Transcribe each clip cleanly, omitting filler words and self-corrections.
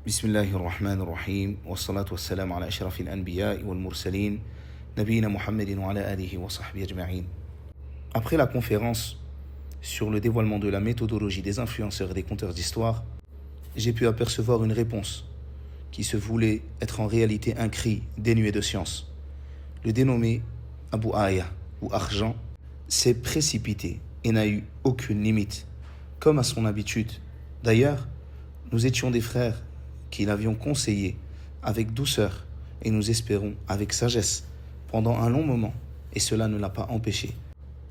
بسم الله الرحمن الرحيم والصلاة والسلام على أشرف الأنبياء والمرسلين نبينا محمد وعلى آله وصحبه أجمعين. Après la conférence sur le dévoilement de la méthodologie des influenceurs et des conteurs d'histoire, j'ai pu apercevoir une réponse qui se voulait être en réalité un cri dénué de science. Le dénommé Abu Aya ou Argent s'est précipité et n'a eu aucune limite, comme à son habitude. D'ailleurs, nous étions des frères qui l'avions conseillé avec douceur et nous espérons avec sagesse pendant un long moment, et cela ne l'a pas empêché.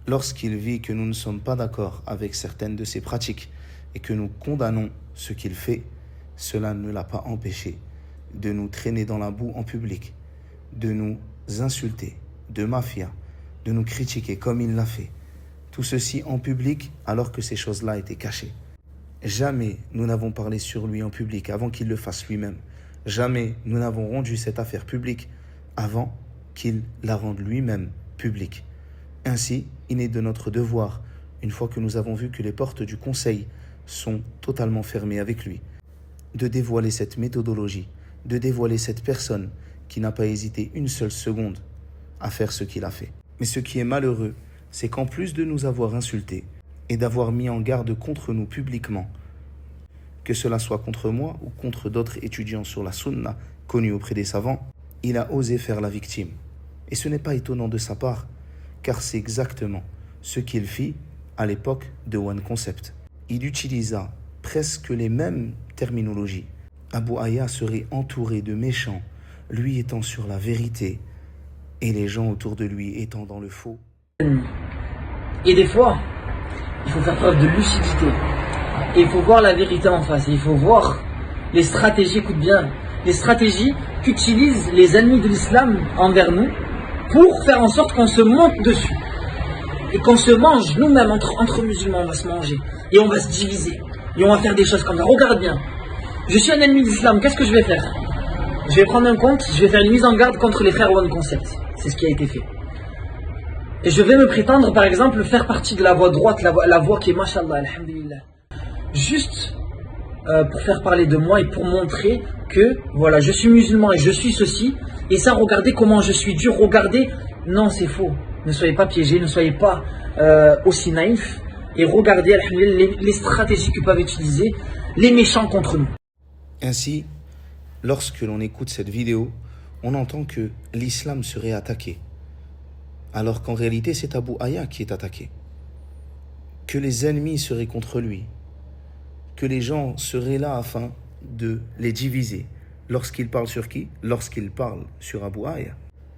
Lorsqu'il vit que nous ne sommes pas d'accord avec certaines de ses pratiques et que nous condamnons ce qu'il fait, cela ne l'a pas empêché de nous traîner dans la boue en public, de nous insulter, de mafia, de nous critiquer comme il l'a fait. Tout ceci en public alors que ces choses-là étaient cachées. Jamais nous n'avons parlé sur lui en public avant qu'il le fasse lui-même. Jamais nous n'avons rendu cette affaire publique avant qu'il la rende lui-même publique. Ainsi, il est de notre devoir, une fois que nous avons vu que les portes du conseil sont totalement fermées avec lui, de dévoiler cette méthodologie, de dévoiler cette personne qui n'a pas hésité une seule seconde à faire ce qu'il a fait. Mais ce qui est malheureux, c'est qu'en plus de nous avoir insultés et d'avoir mis en garde contre nous publiquement, que cela soit contre moi ou contre d'autres étudiants sur la sunna connus auprès des savants, il a osé faire la victime. Et ce n'est pas étonnant de sa part, car c'est exactement ce qu'il fit à l'époque de One Concept. Il utilisa presque les mêmes terminologies. Abu Aya serait entouré de méchants, lui étant sur la vérité et les gens autour de lui étant dans le faux. Et des fois, il faut faire preuve de lucidité. Et il faut voir la vérité en face. Et il faut voir les stratégies, écoute bien, les stratégies qu'utilisent les ennemis de l'islam envers nous pour faire en sorte qu'on se monte dessus. Et qu'on se mange nous-mêmes entre musulmans, on va se manger. Et on va se diviser. Et on va faire des choses comme ça. Regarde bien. Je suis un ennemi de l'islam, qu'est-ce que je vais faire? Je vais prendre un compte, je vais faire une mise en garde contre les frères One Concept. C'est ce qui a été fait. Et je vais me prétendre, par exemple, faire partie de la voie droite, la voie qui est mashallah, alhamdulillah. Juste pour faire parler de moi et pour montrer que, voilà, je suis musulman et je suis ceci. Et ça, regardez comment je suis dur, regardez. Non, c'est faux. Ne soyez pas piégés, ne soyez pas aussi naïfs. Et regardez, alhamdulillah, les stratégies que peuvent utiliser les méchants contre nous. Ainsi, lorsque l'on écoute cette vidéo, on entend que l'islam serait attaqué, alors qu'en réalité c'est Abu Aya qui est attaqué, que les ennemis seraient contre lui, que les gens seraient là afin de les diviser. Lorsqu'il parle sur qui? Lorsqu'il parle sur Abu Aya.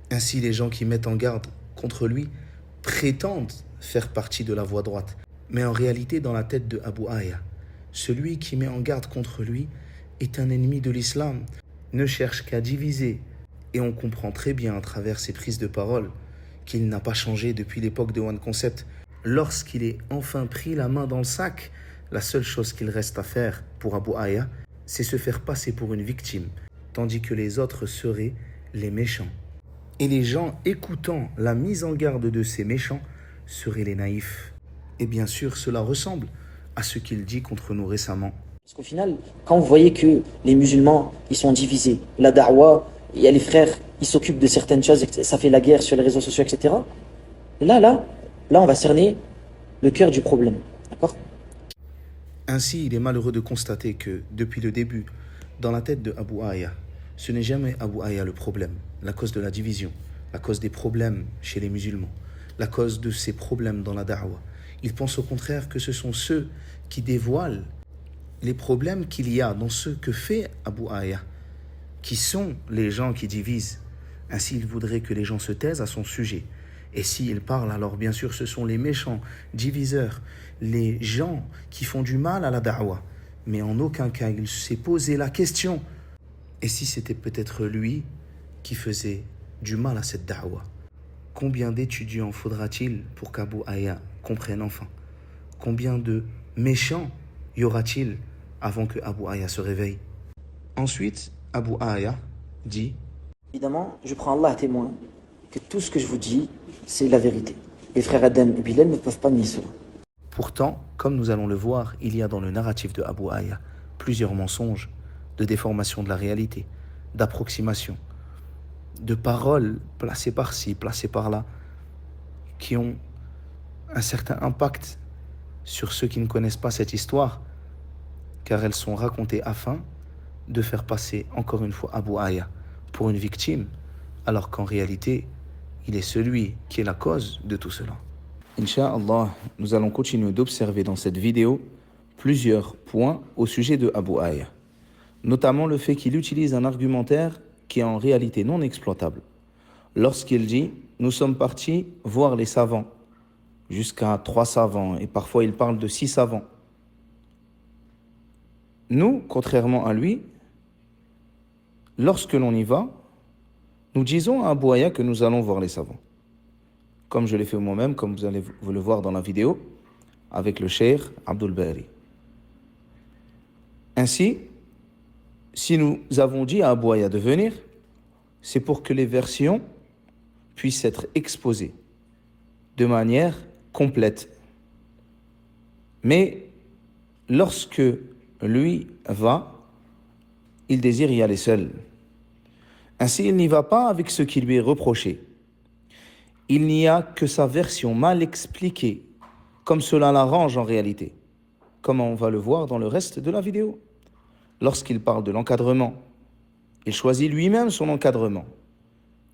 Ainsi, les gens qui mettent en garde contre lui prétendent faire partie de la voie droite, mais en réalité dans la tête de Abu Aya, celui qui met en garde contre lui est un ennemi de l'islam, ne cherche qu'à diviser. Et on comprend très bien à travers ses prises de parole qu'il n'a pas changé depuis l'époque de One Concept. Lorsqu'il est enfin pris la main dans le sac, la seule chose qu'il reste à faire pour Abu Aya, c'est se faire passer pour une victime, tandis que les autres seraient les méchants. Et les gens écoutant la mise en garde de ces méchants seraient les naïfs. Et bien sûr, cela ressemble à ce qu'il dit contre nous récemment. Parce qu'au final, quand vous voyez que les musulmans, ils sont divisés, la da'wa, il y a les frères, ils s'occupent de certaines choses, ça fait la guerre sur les réseaux sociaux, etc. Là, on va cerner le cœur du problème. D'accord? Ainsi, il est malheureux de constater que, depuis le début, dans la tête de Abu Aya, ce n'est jamais Abu Aya le problème, la cause de la division, la cause des problèmes chez les musulmans, la cause de ces problèmes dans la da'wa. Il pense au contraire que ce sont ceux qui dévoilent les problèmes qu'il y a dans ce que fait Abu Aya, qui sont les gens qui divisent. Ainsi, il voudrait que les gens se taisent à son sujet. Et s'il parle, alors bien sûr, ce sont les méchants, diviseurs, les gens qui font du mal à la da'wa. Mais en aucun cas, il s'est posé la question. Et si c'était peut-être lui qui faisait du mal à cette da'wa? Combien d'étudiants faudra-t-il pour qu'Abu Aya comprenne enfin? Combien de méchants y aura-t-il avant que Abu Aya se réveille? Ensuite, Abu Aya dit: Évidemment, je prends Allah à témoin que tout ce que je vous dis, c'est la vérité. Les frères Adam et Bilal ne peuvent pas nier cela. Pourtant, comme nous allons le voir, il y a dans le narratif de Abu Aya plusieurs mensonges, de déformation de la réalité, d'approximation, de paroles placées par-ci, placées par-là, qui ont un certain impact sur ceux qui ne connaissent pas cette histoire, car elles sont racontées afin de faire passer encore une fois Abu Aya pour une victime, alors qu'en réalité, il est celui qui est la cause de tout cela. Inch'Allah, nous allons continuer d'observer dans cette vidéo plusieurs points au sujet de Abu Aya, notamment le fait qu'il utilise un argumentaire qui est en réalité non exploitable. Lorsqu'il dit « Nous sommes partis voir les savants », jusqu'à 3 savants, et parfois il parle de 6 savants. Nous, contrairement à lui, lorsque l'on y va, nous disons à Abu Aya que nous allons voir les savants. Comme je l'ai fait moi-même, comme vous allez vous le voir dans la vidéo, avec le cheikh Abdul Bari. Ainsi, si nous avons dit à Abu Aya de venir, c'est pour que les versions puissent être exposées de manière complète. Mais lorsque lui va, il désire y aller seul. Ainsi, il n'y va pas avec ce qui lui est reproché. Il n'y a que sa version mal expliquée, comme cela l'arrange en réalité, comme on va le voir dans le reste de la vidéo. Lorsqu'il parle de l'encadrement, il choisit lui-même son encadrement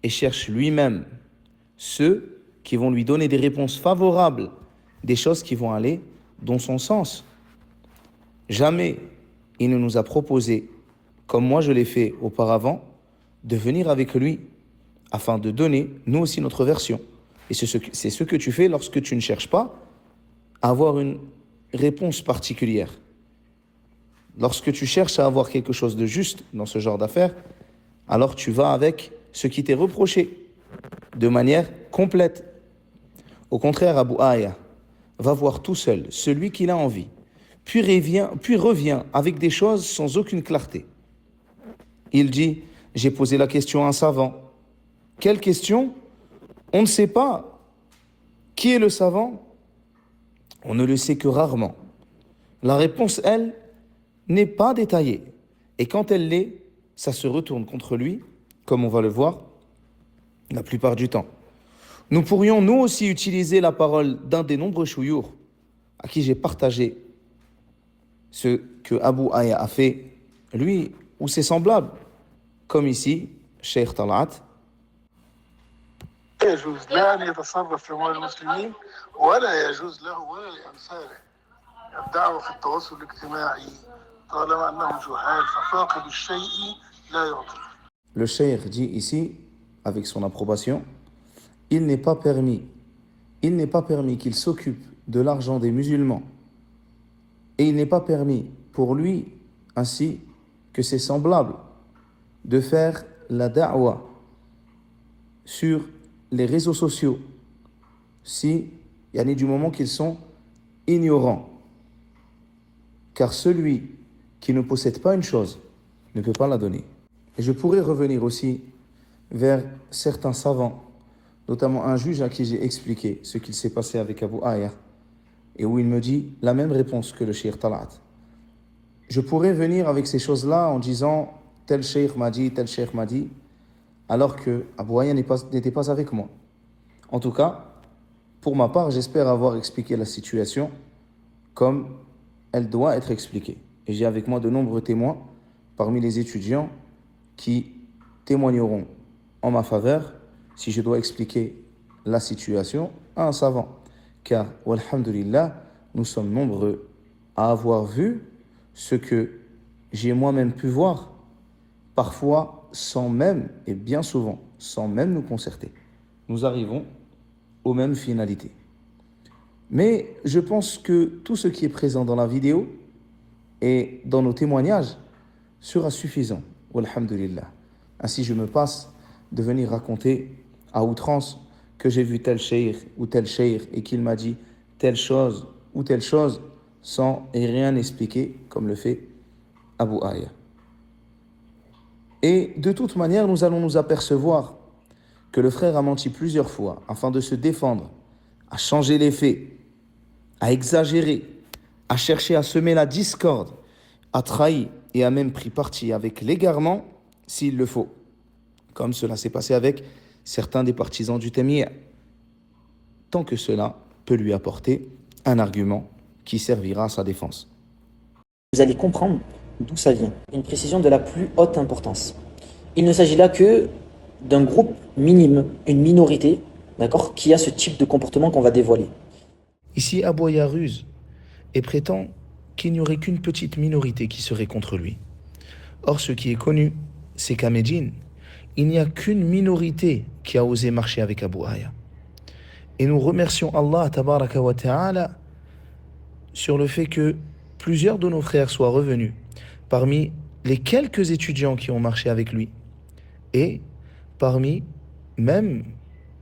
et cherche lui-même ceux qui vont lui donner des réponses favorables, des choses qui vont aller dans son sens. Jamais il ne nous a proposé, comme moi je l'ai fait auparavant, de venir avec lui afin de donner, nous aussi, notre version. Et c'est ce que tu fais lorsque tu ne cherches pas à avoir une réponse particulière. Lorsque tu cherches à avoir quelque chose de juste dans ce genre d'affaires, alors tu vas avec ce qui t'est reproché de manière complète. Au contraire, Abu Aya va voir tout seul celui qu'il a envie, puis revient avec des choses sans aucune clarté. Il dit « J'ai posé la question à un savant. » Quelle question? On ne sait pas. Qui est le savant? On ne le sait que rarement. La réponse, elle, n'est pas détaillée. Et quand elle l'est, ça se retourne contre lui, comme on va le voir la plupart du temps. Nous pourrions, nous aussi, utiliser la parole d'un des nombreux chouyours à qui j'ai partagé ce que Abu Aya a fait, lui ou ses semblables, comme ici, Cheikh Talat. يجوز لا أن يتصرف في أموال المسلمين ولا يجوز له ولا لأمثاله الدعوة في التواصل الاجتماعي طالما أنهم جهال ففاقد الشيء لا يعطي. Le cheikh dit ici, avec son approbation, il n'est pas permis qu'il s'occupe de l'argent des musulmans. Et il n'est pas permis pour lui, ainsi que ses semblables, de faire la da'wa sur les réseaux sociaux, si, du moment qu'ils sont ignorants. Car celui qui ne possède pas une chose ne peut pas la donner. Et je pourrais revenir aussi vers certains savants, notamment un juge à qui j'ai expliqué ce qu'il s'est passé avec Abu Aya, et où il me dit la même réponse que le cheikh Talat. Je pourrais venir avec ces choses-là en disant tel cheikh m'a dit, alors que Abu Aya n'était pas avec moi. En tout cas, pour ma part, j'espère avoir expliqué la situation comme elle doit être expliquée. Et j'ai avec moi de nombreux témoins parmi les étudiants qui témoigneront en ma faveur si je dois expliquer la situation à un savant. Car, walhamdulillah, nous sommes nombreux à avoir vu ce que j'ai moi-même pu voir, parfois sans même, et bien souvent, sans même nous concerter. Nous arrivons aux mêmes finalités. Mais je pense que tout ce qui est présent dans la vidéo et dans nos témoignages sera suffisant, walhamdulillah. Ainsi, je me passe de venir raconter à outrance que j'ai vu tel cheikh ou tel cheikh et qu'il m'a dit telle chose ou telle chose sans rien expliquer comme le fait Abu Aya. Et de toute manière, nous allons nous apercevoir que le frère a menti plusieurs fois afin de se défendre, à changer les faits, à exagérer, à chercher à semer la discorde, a trahi et a même pris parti avec l'égarement s'il le faut, comme cela s'est passé avec certains des partisans du Taymiyya, tant que cela peut lui apporter un argument qui servira à sa défense. Vous allez comprendre d'où ça vient. Une précision de la plus haute importance. Il ne s'agit là que d'un groupe minime, une minorité, d'accord, qui a ce type de comportement qu'on va dévoiler. Ici, Abu Aya ruse et prétend qu'il n'y aurait qu'une petite minorité qui serait contre lui. Or, ce qui est connu, c'est qu'à Médine, il n'y a qu'une minorité qui a osé marcher avec Abu Aya. Et nous remercions Allah tabaraka wa ta'ala sur le fait que plusieurs de nos frères soient revenus parmi les quelques étudiants qui ont marché avec lui et parmi même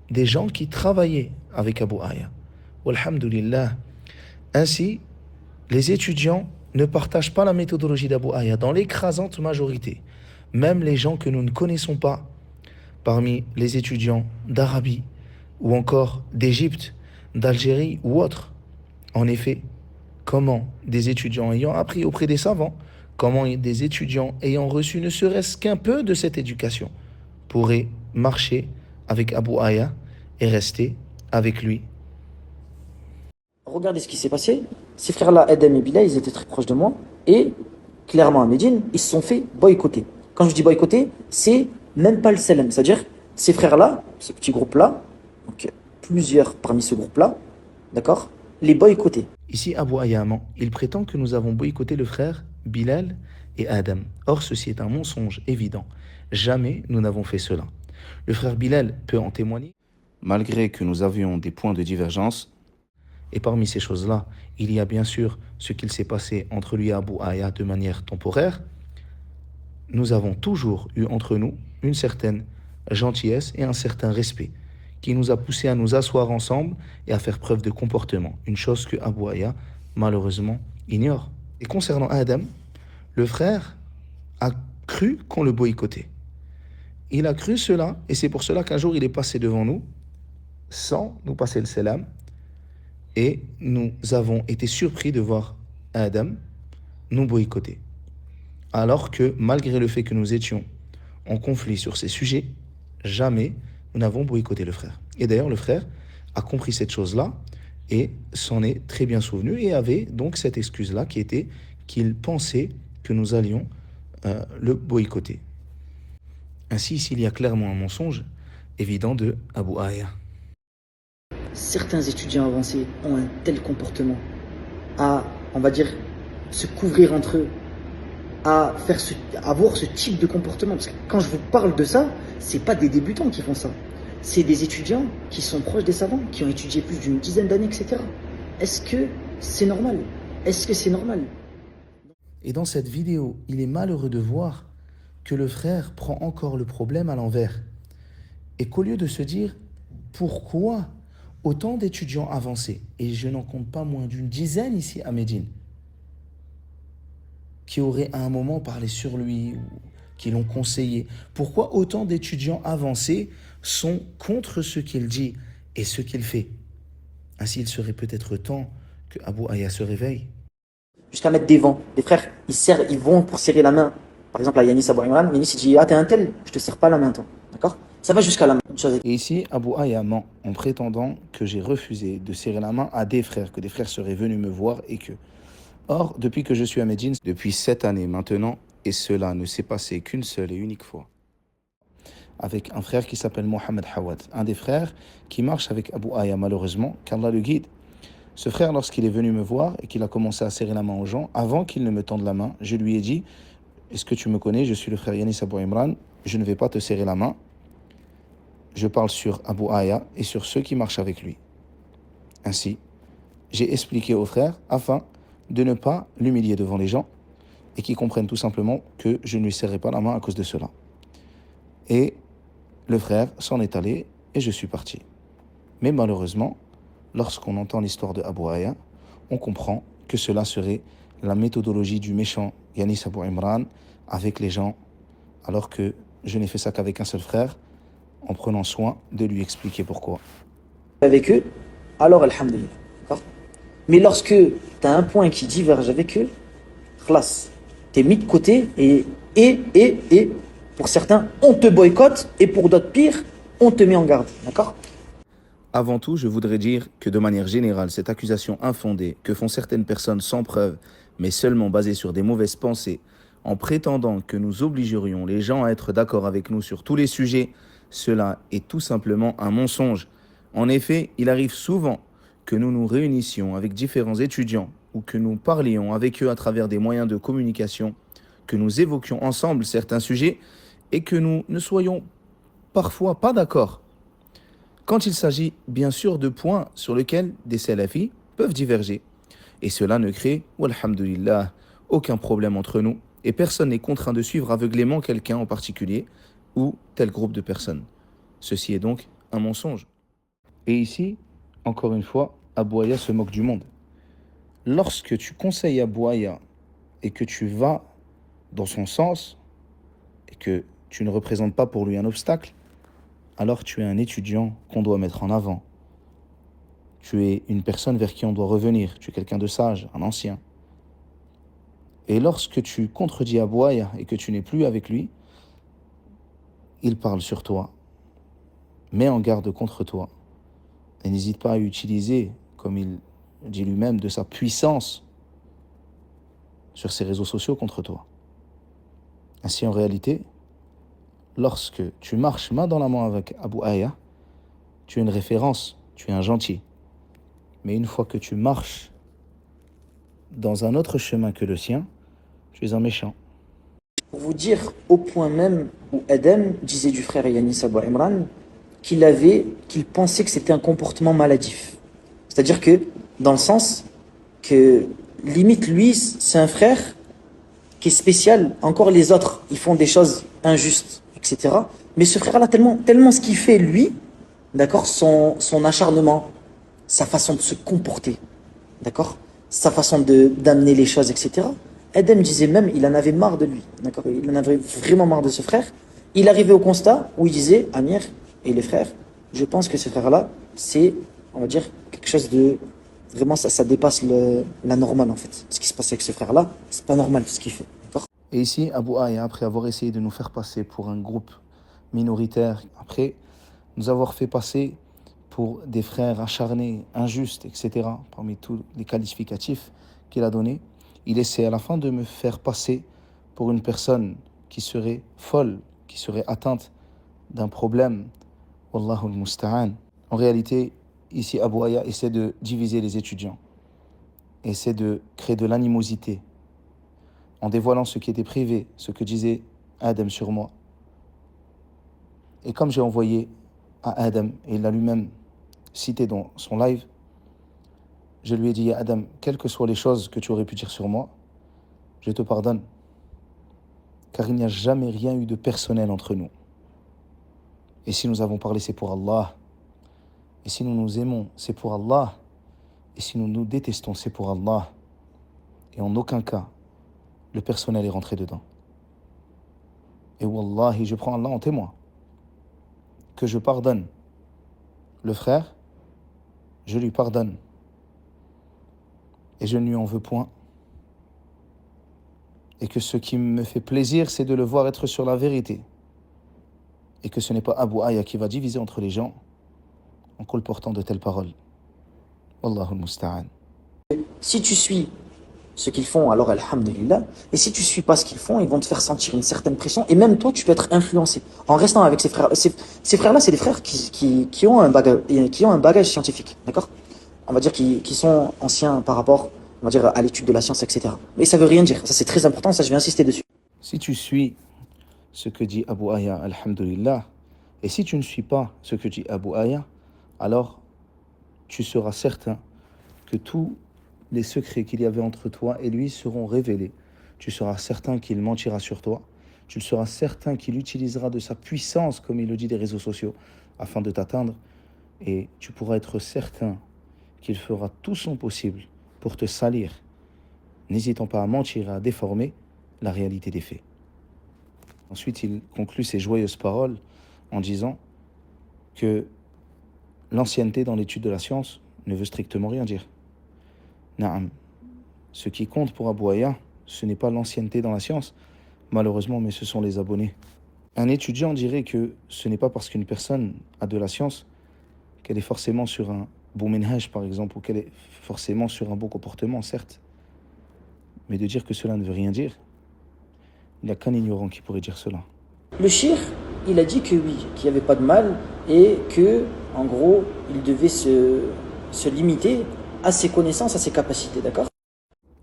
des gens qui travaillaient avec Abu Aya. Walhamdulillah. Ainsi, les étudiants ne partagent pas la méthodologie d'Abu Aya dans l'écrasante majorité. Même les gens que nous ne connaissons pas, parmi les étudiants d'Arabie ou encore d'Égypte, d'Algérie ou autres. En effet, comment des étudiants ayant appris auprès des savants, comment des étudiants ayant reçu ne serait-ce qu'un peu de cette éducation pourraient marcher avec Abu Aya et rester avec lui. Regardez ce qui s'est passé. Ces frères-là, Adam et Bilal, ils étaient très proches de moi. Et clairement, à Médine, ils se sont fait boycotter. Quand je dis boycotter, c'est même pas le salam. C'est-à-dire, ces frères-là, ce petit groupe-là, donc plusieurs parmi ce groupe-là, d'accord, les boycotter. Ici, Abu Aya ment. Il prétend que nous avons boycotté le frère Bilal et Adam. Or, ceci est un mensonge évident. Jamais nous n'avons fait cela. Le frère Bilal peut en témoigner, malgré que nous avions des points de divergence. Et parmi ces choses-là, il y a bien sûr ce qu'il s'est passé entre lui et Abu Aya de manière temporaire. Nous avons toujours eu entre nous une certaine gentillesse et un certain respect qui nous a poussé à nous asseoir ensemble et à faire preuve de comportement, une chose que Abu Aya, malheureusement, ignore. Et concernant Adam, le frère a cru qu'on le boycottait. Il a cru cela, et c'est pour cela qu'un jour il est passé devant nous, sans nous passer le salam, et nous avons été surpris de voir Adam nous boycotter. Alors que, malgré le fait que nous étions en conflit sur ces sujets, jamais nous n'avons boycotté le frère. Et d'ailleurs, le frère a compris cette chose-là et s'en est très bien souvenu et avait donc cette excuse-là qui était qu'il pensait que nous allions le boycotter. Ainsi, s'il y a clairement un mensonge évident de Abu Aya. Certains étudiants avancés ont un tel comportement à, on va dire, se couvrir entre eux, à avoir ce type de comportement. Parce que quand je vous parle de ça, c'est pas des débutants qui font ça. C'est des étudiants qui sont proches des savants, qui ont étudié plus d'une dizaine d'années, etc. Est-ce que c'est normal? Est-ce que c'est normal? Et dans cette vidéo, il est malheureux de voir que le frère prend encore le problème à l'envers. Et qu'au lieu de se dire pourquoi autant d'étudiants avancés, et je n'en compte pas moins d'une dizaine ici à Médine, qui auraient à un moment parlé sur lui, ou qui l'ont conseillé, pourquoi autant d'étudiants avancés sont contre ce qu'il dit et ce qu'il fait? Ainsi, il serait peut-être temps que Abu Aya se réveille. Jusqu'à mettre des vents. Les frères, ils vont pour serrer la main. Par exemple, à Yanis Abu Imran, Yanis il dit « Ah, t'es un tel, je te serre pas la main, toi. » D'accord? Ça va jusqu'à la main. Et ici, Abu Aya ment en prétendant que j'ai refusé de serrer la main à des frères, que des frères seraient venus me voir et que... Or, depuis que je suis à Médine, depuis 7 années maintenant, et cela ne s'est passé qu'une seule et unique fois, avec un frère qui s'appelle Mohamed Hawad, un des frères qui marche avec Abu Aya malheureusement, qu'Allah le guide. Ce frère, lorsqu'il est venu me voir et qu'il a commencé à serrer la main aux gens, avant qu'il ne me tende la main, je lui ai dit « Est-ce que tu me connais? Je suis le frère Yanis Abu Imran, je ne vais pas te serrer la main. Je parle sur Abu Aya et sur ceux qui marchent avec lui. » Ainsi, j'ai expliqué au frère afin de ne pas l'humilier devant les gens et qu'ils comprennent tout simplement que je ne lui serrai pas la main à cause de cela. Et le frère s'en est allé et je suis parti. Mais malheureusement, lorsqu'on entend l'histoire de Abu Aya, on comprend que cela serait la méthodologie du méchant Yanis Abu Imran avec les gens, alors que je n'ai fait ça qu'avec un seul frère, en prenant soin de lui expliquer pourquoi. Avec eux, alors alhamdulillah. D'accord? Mais lorsque tu as un point qui diverge avec eux, khlas, T'es mis de côté et, pour certains, on te boycotte et pour d'autres pire, on te met en garde. D'accord? Avant tout, je voudrais dire que de manière générale, cette accusation infondée que font certaines personnes sans preuve, mais seulement basée sur des mauvaises pensées, en prétendant que nous obligerions les gens à être d'accord avec nous sur tous les sujets, cela est tout simplement un mensonge. En effet, il arrive souvent que nous nous réunissions avec différents étudiants ou que nous parlions avec eux à travers des moyens de communication, que nous évoquions ensemble certains sujets et que nous ne soyons parfois pas d'accord. Quand il s'agit bien sûr de points sur lesquels des salafis peuvent diverger. Et cela ne crée, walhamdulillah, aucun problème entre nous et personne n'est contraint de suivre aveuglément quelqu'un en particulier ou tel groupe de personnes. Ceci est donc un mensonge. Et ici, encore une fois, Abou Aya se moque du monde. Lorsque tu conseilles Abou Aya et que tu vas dans son sens et que tu ne représentes pas pour lui un obstacle, alors tu es un étudiant qu'on doit mettre en avant. Tu es une personne vers qui on doit revenir. Tu es quelqu'un de sage, un ancien. Et lorsque tu contredis Abou Aya et que tu n'es plus avec lui, il parle sur toi, met en garde contre toi. Et n'hésite pas à utiliser, comme il dit lui-même, de sa puissance sur ses réseaux sociaux contre toi. Ainsi, en réalité, lorsque tu marches main dans la main avec Abou Aya, tu es une référence, tu es un gentil. Mais une fois que tu marches dans un autre chemin que le sien, tu es un méchant. Pour vous dire au point même où Adam disait du frère Yanis Abou Imran qu'il pensait que c'était un comportement maladif. C'est-à-dire que, dans le sens que, limite, lui, c'est un frère qui est spécial. Encore les autres, ils font des choses injustes, etc. Mais ce frère-là, tellement ce qu'il fait, lui, d'accord, son acharnement, sa façon de se comporter, d'accord, sa façon d'amener les choses, etc. Adam disait même, il en avait marre de lui, d'accord, il en avait vraiment marre de ce frère. Il arrivait au constat où il disait, Amir et les frères, je pense que ce frère-là, c'est, on va dire, quelque chose de... Vraiment, ça dépasse la normale, en fait. Ce qui se passe avec ce frère-là, c'est pas normal, ce qu'il fait, d'accord. Et ici, Abou Aya, après avoir essayé de nous faire passer pour un groupe minoritaire, après nous avoir fait passer pour des frères acharnés, injustes, etc., parmi tous les qualificatifs qu'il a donnés, il essaie à la fin de me faire passer pour une personne qui serait folle, qui serait atteinte d'un problème. Wallahu al-musta'an. En réalité, ici, Abou Aya essaie de diviser les étudiants, essaie de créer de l'animosité, en dévoilant ce qui était privé, ce que disait Adam sur moi. Et comme j'ai envoyé à Adam, et il l'a lui-même cité dans son live, je lui ai dit, Adam, quelles que soient les choses que tu aurais pu dire sur moi, je te pardonne. Car il n'y a jamais rien eu de personnel entre nous. Et si nous avons parlé, c'est pour Allah. Et si nous nous aimons, c'est pour Allah. Et si nous nous détestons, c'est pour Allah. Et en aucun cas, le personnel est rentré dedans. Et Wallahi, je prends Allah en témoin. Que je pardonne le frère, je lui pardonne. Et je ne lui en veux point. Et que ce qui me fait plaisir, c'est de le voir être sur la vérité. Et que ce n'est pas Abou Aya qui va diviser entre les gens en colportant de telles paroles. Wallahu al-musta'an. Si tu suis ce qu'ils font, alors alhamdulillah. Et si tu suis pas ce qu'ils font, ils vont te faire sentir une certaine pression. Et même toi, tu peux être influencé. En restant avec ces frères. Ces frères-là, c'est des frères qui ont un bagage scientifique. D'accord? On va dire qui sont anciens par rapport, on va dire, à l'étude de la science, etc. Mais ça veut rien dire. Ça, c'est très important. Ça, je vais insister dessus. Si tu suis ce que dit Abou Aya, alhamdulillah, et si tu ne suis pas ce que dit Abou Aya, alors tu seras certain que tous les secrets qu'il y avait entre toi et lui seront révélés. Tu seras certain qu'il mentira sur toi. Tu seras certain qu'il utilisera de sa puissance, comme il le dit des réseaux sociaux, afin de t'atteindre. Et tu pourras être certain qu'il fera tout son possible pour te salir, n'hésitant pas à mentir et à déformer la réalité des faits. Ensuite, il conclut ses joyeuses paroles en disant que l'ancienneté dans l'étude de la science ne veut strictement rien dire. Naam. Ce qui compte pour Abou Aya, ce n'est pas l'ancienneté dans la science, malheureusement, mais ce sont les abonnés. Un étudiant dirait que ce n'est pas parce qu'une personne a de la science qu'elle est forcément sur un bon minhaj, par exemple, ou qu'elle est forcément sur un bon comportement, certes. Mais de dire que cela ne veut rien dire, il n'y a qu'un ignorant qui pourrait dire cela. Le shir, il a dit que oui, qu'il n'y avait pas de mal et que, en gros, il devait se limiter à ses connaissances, à ses capacités, d'accord?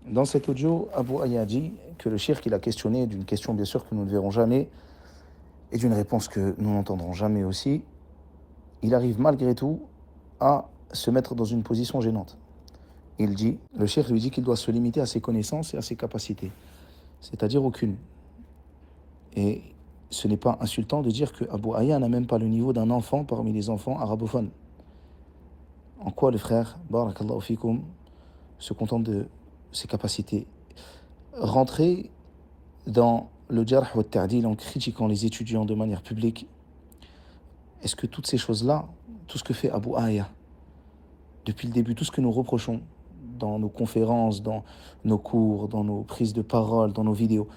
Dans cet audio, Abu Aya dit que le shir qu'il a questionné d'une question bien sûr que nous ne verrons jamais et d'une réponse que nous n'entendrons jamais aussi, il arrive malgré tout à se mettre dans une position gênante. Il dit, le shir lui dit qu'il doit se limiter à ses connaissances et à ses capacités, c'est-à-dire aucune. Et ce n'est pas insultant de dire que Abu Aya n'a même pas le niveau d'un enfant parmi les enfants arabophones. En quoi le frère, barakallahu fikoum, se contente de ses capacités? Rentrer dans le jarh wa ta'dil en critiquant les étudiants de manière publique, est-ce que toutes ces choses-là, tout ce que fait Abu Aya, depuis le début, tout ce que nous reprochons dans nos conférences, dans nos cours, dans nos prises de parole, dans nos vidéos,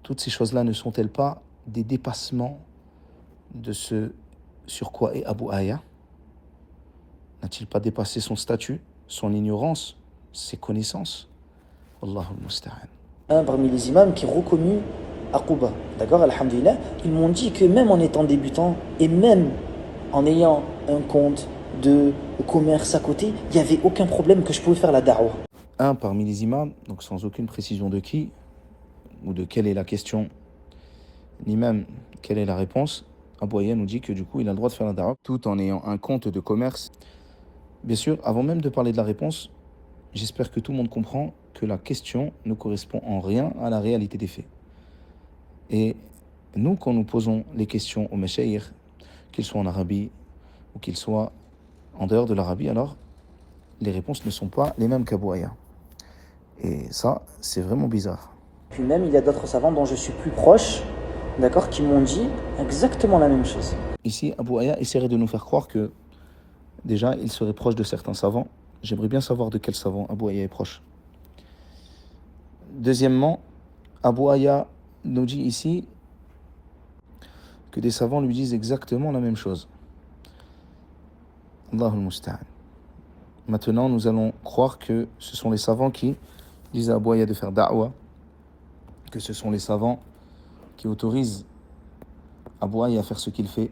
toutes ces choses-là ne sont-elles pas des dépassements de ce sur quoi est Abu Aya? N'a-t-il pas dépassé son statut, son ignorance, ses connaissances? Allahul Musta'an. Un parmi les imams qui est reconnu à Quba, d'accord, alhamdulillah, ils m'ont dit que même en étant débutant et même en ayant un compte de commerce à côté, il n'y avait aucun problème que je pouvais faire la da'wah. Un parmi les imams, donc sans aucune précision de qui, ou de quelle est la question, ni même quelle est la réponse, Abu Aya nous dit que du coup il a le droit de faire la da'wah tout en ayant un compte de commerce. Bien sûr, avant même de parler de la réponse, j'espère que tout le monde comprend que la question ne correspond en rien à la réalité des faits. Et nous, quand nous posons les questions aux mashayikh, qu'ils soient en Arabie ou qu'ils soient en dehors de l'Arabie, alors les réponses ne sont pas les mêmes qu'Abu Aya. Et ça, c'est vraiment bizarre. Puis même, il y a d'autres savants dont je suis plus proche, d'accord, qui m'ont dit exactement la même chose. Ici, Abu Aya essaierait de nous faire croire que, déjà, il serait proche de certains savants. J'aimerais bien savoir de quel savant Abu Aya est proche. Deuxièmement, Abu Aya nous dit ici que des savants lui disent exactement la même chose. Allahul Musta'an. Maintenant, nous allons croire que ce sont les savants qui disent à Abu Aya de faire da'wah, que ce sont les savants qui autorisent Abu Aya à faire ce qu'il fait.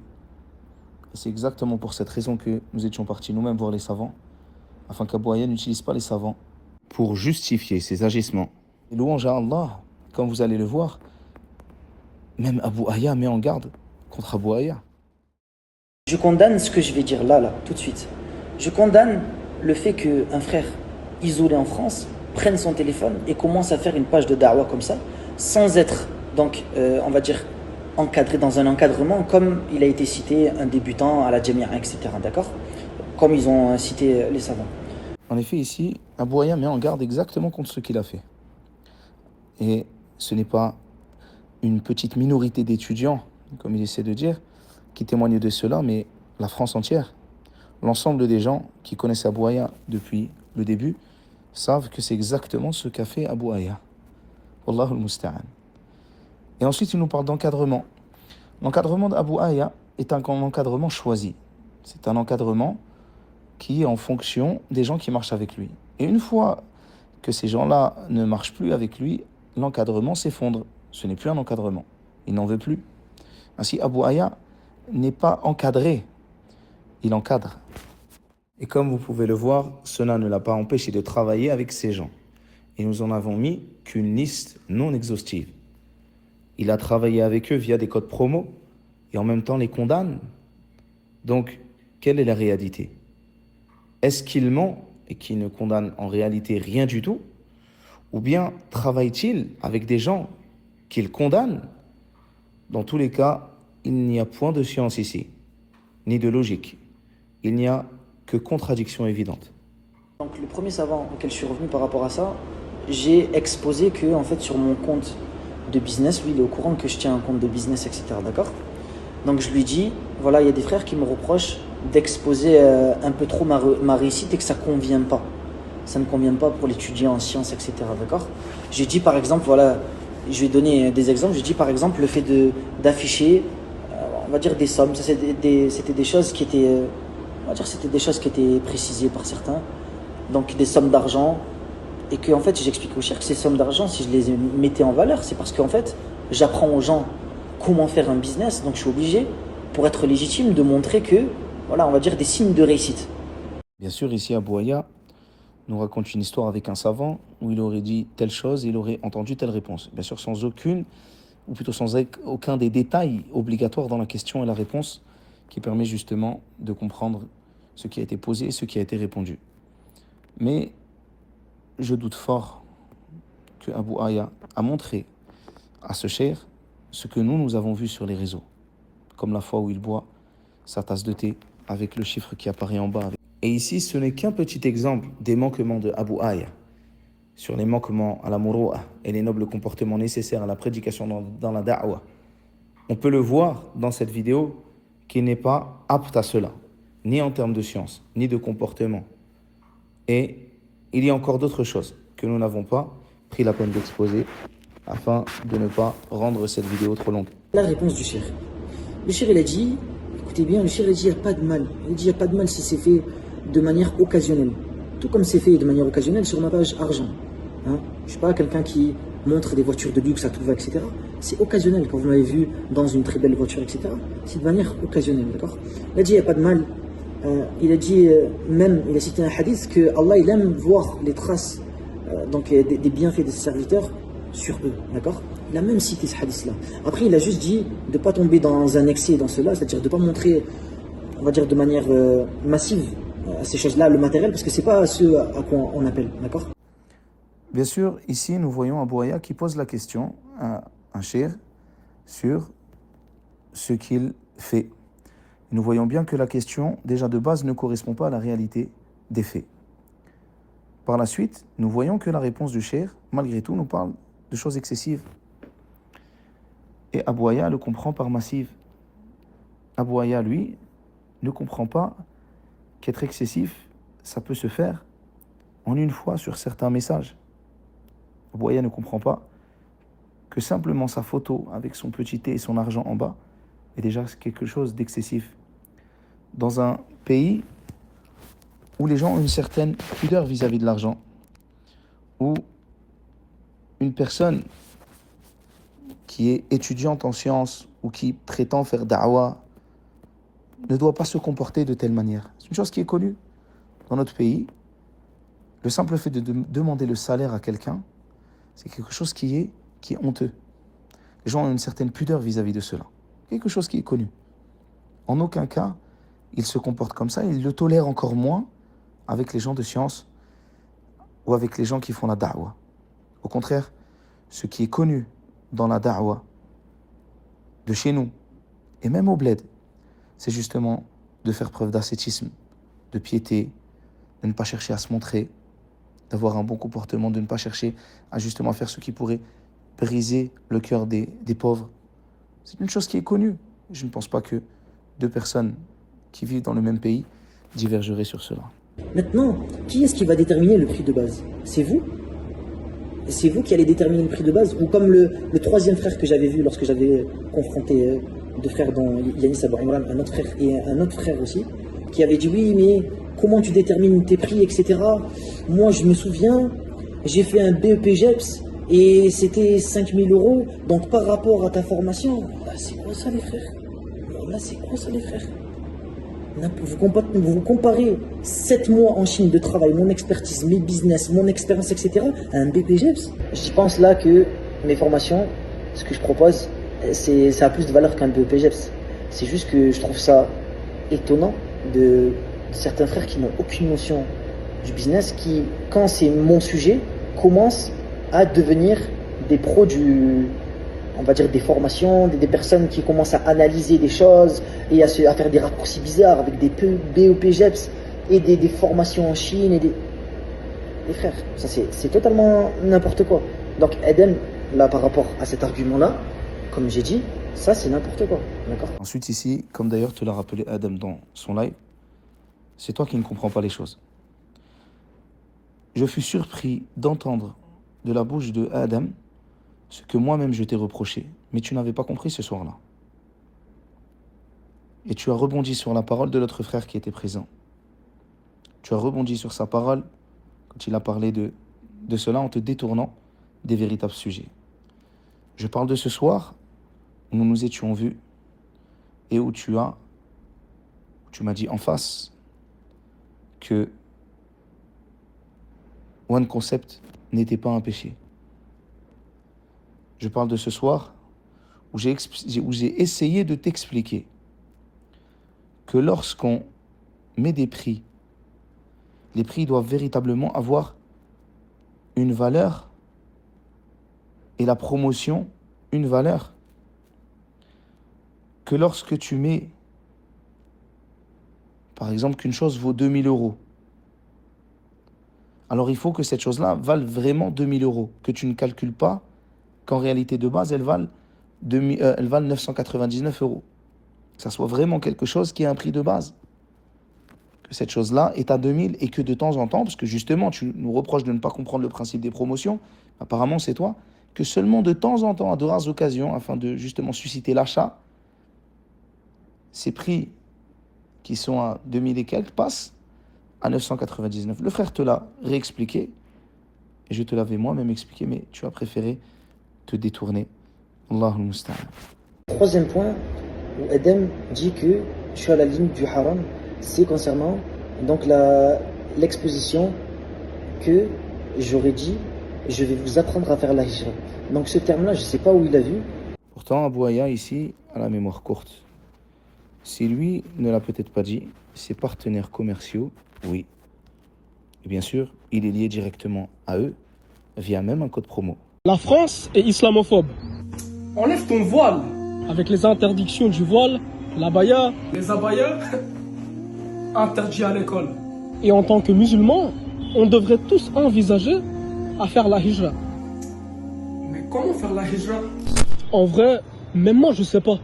Et c'est exactement pour cette raison que nous étions partis nous-mêmes voir les savants, afin qu'Abu Aya n'utilise pas les savants pour justifier ses agissements. Et louange à Allah, comme vous allez le voir, même Abu Aya met en garde contre Abu Aya. Je condamne ce que je vais dire là, tout de suite. Je condamne le fait qu'un frère isolé en France prenne son téléphone et commence à faire une page de da'wah comme ça, sans être, donc, on va dire, encadré dans un encadrement, comme il a été cité un débutant à la Jamia, etc. D'accord? Comme ils ont cité les savants. En effet, ici, Abu Aya met en garde exactement contre ce qu'il a fait. Et ce n'est pas une petite minorité d'étudiants, comme il essaie de dire, qui témoignent de cela, mais la France entière. L'ensemble des gens qui connaissent Abu Aya depuis le début savent que c'est exactement ce qu'a fait Abu Aya. Wallahul Musta'an. Et ensuite, il nous parle d'encadrement. L'encadrement d'Abu Aya est un encadrement choisi. C'est un encadrement qui est en fonction des gens qui marchent avec lui. Et une fois que ces gens-là ne marchent plus avec lui, l'encadrement s'effondre. Ce n'est plus un encadrement. Il n'en veut plus. Ainsi, Abu Aya n'est pas encadré. Il encadre. Et comme vous pouvez le voir, cela ne l'a pas empêché de travailler avec ces gens. Et nous en avons mis qu'une liste non exhaustive. Il a travaillé avec eux via des codes promo et en même temps les condamne. Donc, quelle est la réalité? Est-ce qu'il ment et qu'il ne condamne en réalité rien du tout? Ou bien travaille-t-il avec des gens qu'il condamne? Dans tous les cas, il n'y a point de science ici, ni de logique. Il n'y a que contradiction évidente. Donc le premier savant auquel je suis revenu par rapport à ça, j'ai exposé que en fait sur mon compte de business, lui il est au courant que je tiens un compte de business, etc. D'accord? Donc je lui dis, voilà, il y a des frères qui me reprochent d'exposer un peu trop ma réussite et que ça convient pas. Ça ne convient pas pour l'étudiant en sciences, etc. D'accord? Je dis par exemple, voilà, je vais donner des exemples. Je dis par exemple le fait d'afficher, on va dire des sommes. Ça, c'était des choses qui étaient, on va dire, c'était des choses qui étaient précisées par certains. Donc des sommes d'argent. Et que en fait, j'explique aux chers que ces sommes d'argent, si je les mettais en valeur, c'est parce qu'en fait, j'apprends aux gens comment faire un business. Donc je suis obligé, pour être légitime, de montrer que, voilà, on va dire des signes de réussite. Bien sûr, ici, Abu Aya nous raconte une histoire avec un savant où il aurait dit telle chose et il aurait entendu telle réponse. Bien sûr, sans aucune, ou plutôt sans aucun des détails obligatoires dans la question et la réponse qui permet justement de comprendre ce qui a été posé et ce qui a été répondu. Mais je doute fort que Abu Aya a montré à ce cher ce que nous avons vu sur les réseaux, comme la fois où il boit sa tasse de thé avec le chiffre qui apparaît en bas. Et ici, ce n'est qu'un petit exemple des manquements de Abu Aya sur les manquements à la muru'a et les nobles comportements nécessaires à la prédication dans la da'wa. On peut le voir dans cette vidéo qui n'est pas apte à cela, ni en termes de science, ni de comportement. Et il y a encore d'autres choses que nous n'avons pas pris la peine d'exposer afin de ne pas rendre cette vidéo trop longue. La réponse du cheikh. Le cheikh, il a dit, écoutez bien, le cheikh, il a dit, il n'y a pas de mal. Il a dit, il n'y a pas de mal si c'est fait de manière occasionnelle. Tout comme c'est fait de manière occasionnelle sur ma page argent. Hein? Je ne suis pas quelqu'un qui montre des voitures de luxe à tout va, etc. C'est occasionnel. Quand vous m'avez vu dans une très belle voiture, etc., c'est de manière occasionnelle, d'accord? Il a dit, il n'y a pas de mal. Il a dit, même, il a cité un hadith que Allah, il aime voir les traces donc des bienfaits de ses serviteurs sur eux, d'accord? Il a même cité ce hadith-là. Après, il a juste dit de ne pas tomber dans un excès dans cela, c'est-à-dire de ne pas montrer, on va dire, de manière massive à ces choses-là, le matériel, parce que ce n'est pas ce à quoi on appelle, d'accord? Bien sûr, ici, nous voyons Abu Aya qui pose la question à un cheikh sur ce qu'il fait. Nous voyons bien que la question, déjà de base, ne correspond pas à la réalité des faits. Par la suite, nous voyons que la réponse du cheikh, malgré tout, nous parle de choses excessives. Et Abu Aya le comprend par massive. Abu Aya, lui, ne comprend pas qu'être excessif, ça peut se faire en une fois sur certains messages. Abu Aya ne comprend pas que simplement sa photo avec son petit thé et son argent en bas est déjà quelque chose d'excessif. Dans un pays où les gens ont une certaine pudeur vis-à-vis de l'argent, où une personne qui est étudiante en sciences ou qui prétend faire da'wa ne doit pas se comporter de telle manière. C'est une chose qui est connue dans notre pays. Le simple fait de demander le salaire à quelqu'un, c'est quelque chose qui est honteux. Les gens ont une certaine pudeur vis-à-vis de cela. Quelque chose qui est connu. En aucun cas, ils se comportent comme ça, ils le tolèrent encore moins avec les gens de science ou avec les gens qui font la da'wa. Au contraire, ce qui est connu dans la da'wa de chez nous, et même au bled, c'est justement de faire preuve d'ascétisme, de piété, de ne pas chercher à se montrer, d'avoir un bon comportement, de ne pas chercher à justement faire ce qui pourrait briser le cœur des pauvres. C'est une chose qui est connue. Je ne pense pas que deux personnes qui vivent dans le même pays divergeraient sur cela. Maintenant, qui est-ce qui va déterminer le prix de base? C'est vous? C'est vous qui allez déterminer le prix de base? Ou comme le troisième frère que j'avais vu lorsque j'avais confronté deux frères dont Yanis Abou Imran, un autre frère et un autre frère aussi, qui avait dit oui, mais comment tu détermines tes prix, etc. Moi, je me souviens, j'ai fait un BEP GEPS et c'était 5000 €. Donc, par rapport à ta formation, là, c'est quoi ça, les frères? Là, c'est quoi ça, les frères? Vous comparez 7 mois en Chine de travail, mon expertise, mes business, mon expérience, etc. à un BEP GEPS. Je pense là que mes formations, ce que je propose, ça a plus de valeur qu'un BEP GEPS. C'est juste que je trouve ça étonnant de certains frères qui n'ont aucune notion du business, qui, quand c'est mon sujet, commencent à devenir des pros on va dire des formations, des personnes qui commencent à analyser des choses et à faire des raccourcis bizarres avec des BEP GEPS et des formations en Chine et les frères, ça c'est totalement n'importe quoi. Donc Eden, là par rapport à cet argument-là, comme j'ai dit, ça c'est n'importe quoi, d'accord? Ensuite ici, comme d'ailleurs te l'a rappelé Adam dans son live, c'est toi qui ne comprends pas les choses. Je fus surpris d'entendre de la bouche de Adam ce que moi-même je t'ai reproché, mais tu n'avais pas compris ce soir-là. Et tu as rebondi sur la parole de notre frère qui était présent. Tu as rebondi sur sa parole quand il a parlé de cela en te détournant des véritables sujets. Je parle de ce soir où nous nous étions vus et où tu m'as dit en face que One Concept n'était pas un péché. Je parle de ce soir où j'ai essayé de t'expliquer que lorsqu'on met des prix, les prix doivent véritablement avoir une valeur et la promotion une valeur. Que lorsque tu mets, par exemple, qu'une chose vaut 2000 euros, alors il faut que cette chose-là vale vraiment 2000 euros, que tu ne calcules pas qu'en réalité de base, elle valent 999 euros. Que ça soit vraiment quelque chose qui a un prix de base. Que cette chose-là est à 2000 et que de temps en temps, parce que justement tu nous reproches de ne pas comprendre le principe des promotions, apparemment c'est toi, que seulement de temps en temps, à de rares occasions, afin de justement susciter l'achat, ces prix qui sont à 2000 et quelques passent à 999. Le frère te l'a réexpliqué, et je te l'avais moi-même expliqué, mais tu as préféré te détourner. Allahul Musta'an. Troisième point où Adam dit que je suis à la ligne du haram, c'est concernant donc l'exposition que j'aurais dit je vais vous apprendre à faire la hijra. Donc ce terme-là, je ne sais pas où il a vu. Pourtant, Abou Aya ici a la mémoire courte. Si lui ne l'a peut-être pas dit, ses partenaires commerciaux, oui. Et bien sûr, il est lié directement à eux via même un code promo. La France est islamophobe. Enlève ton voile. Avec les interdictions du voile, l'abaya, les abayas, interdits à l'école. Et en tant que musulmans, on devrait tous envisager à faire la hijra. Mais comment faire la hijra? En vrai, même moi je sais pas.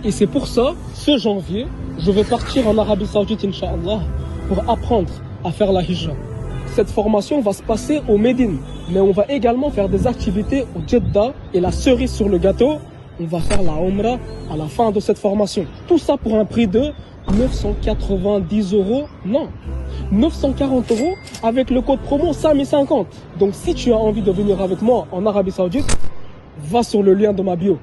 Et c'est pour ça, ce janvier, je vais partir en Arabie Saoudite, Inch'Allah, pour apprendre à faire la hijra. Cette formation va se passer au Médine, mais on va également faire des activités au Jeddah et la cerise sur le gâteau, on va faire la Umrah à la fin de cette formation. Tout ça pour un prix de 990 euros, non, 940 euros avec le code promo SAMI50. Donc si tu as envie de venir avec moi en Arabie Saoudite, va sur le lien de ma bio.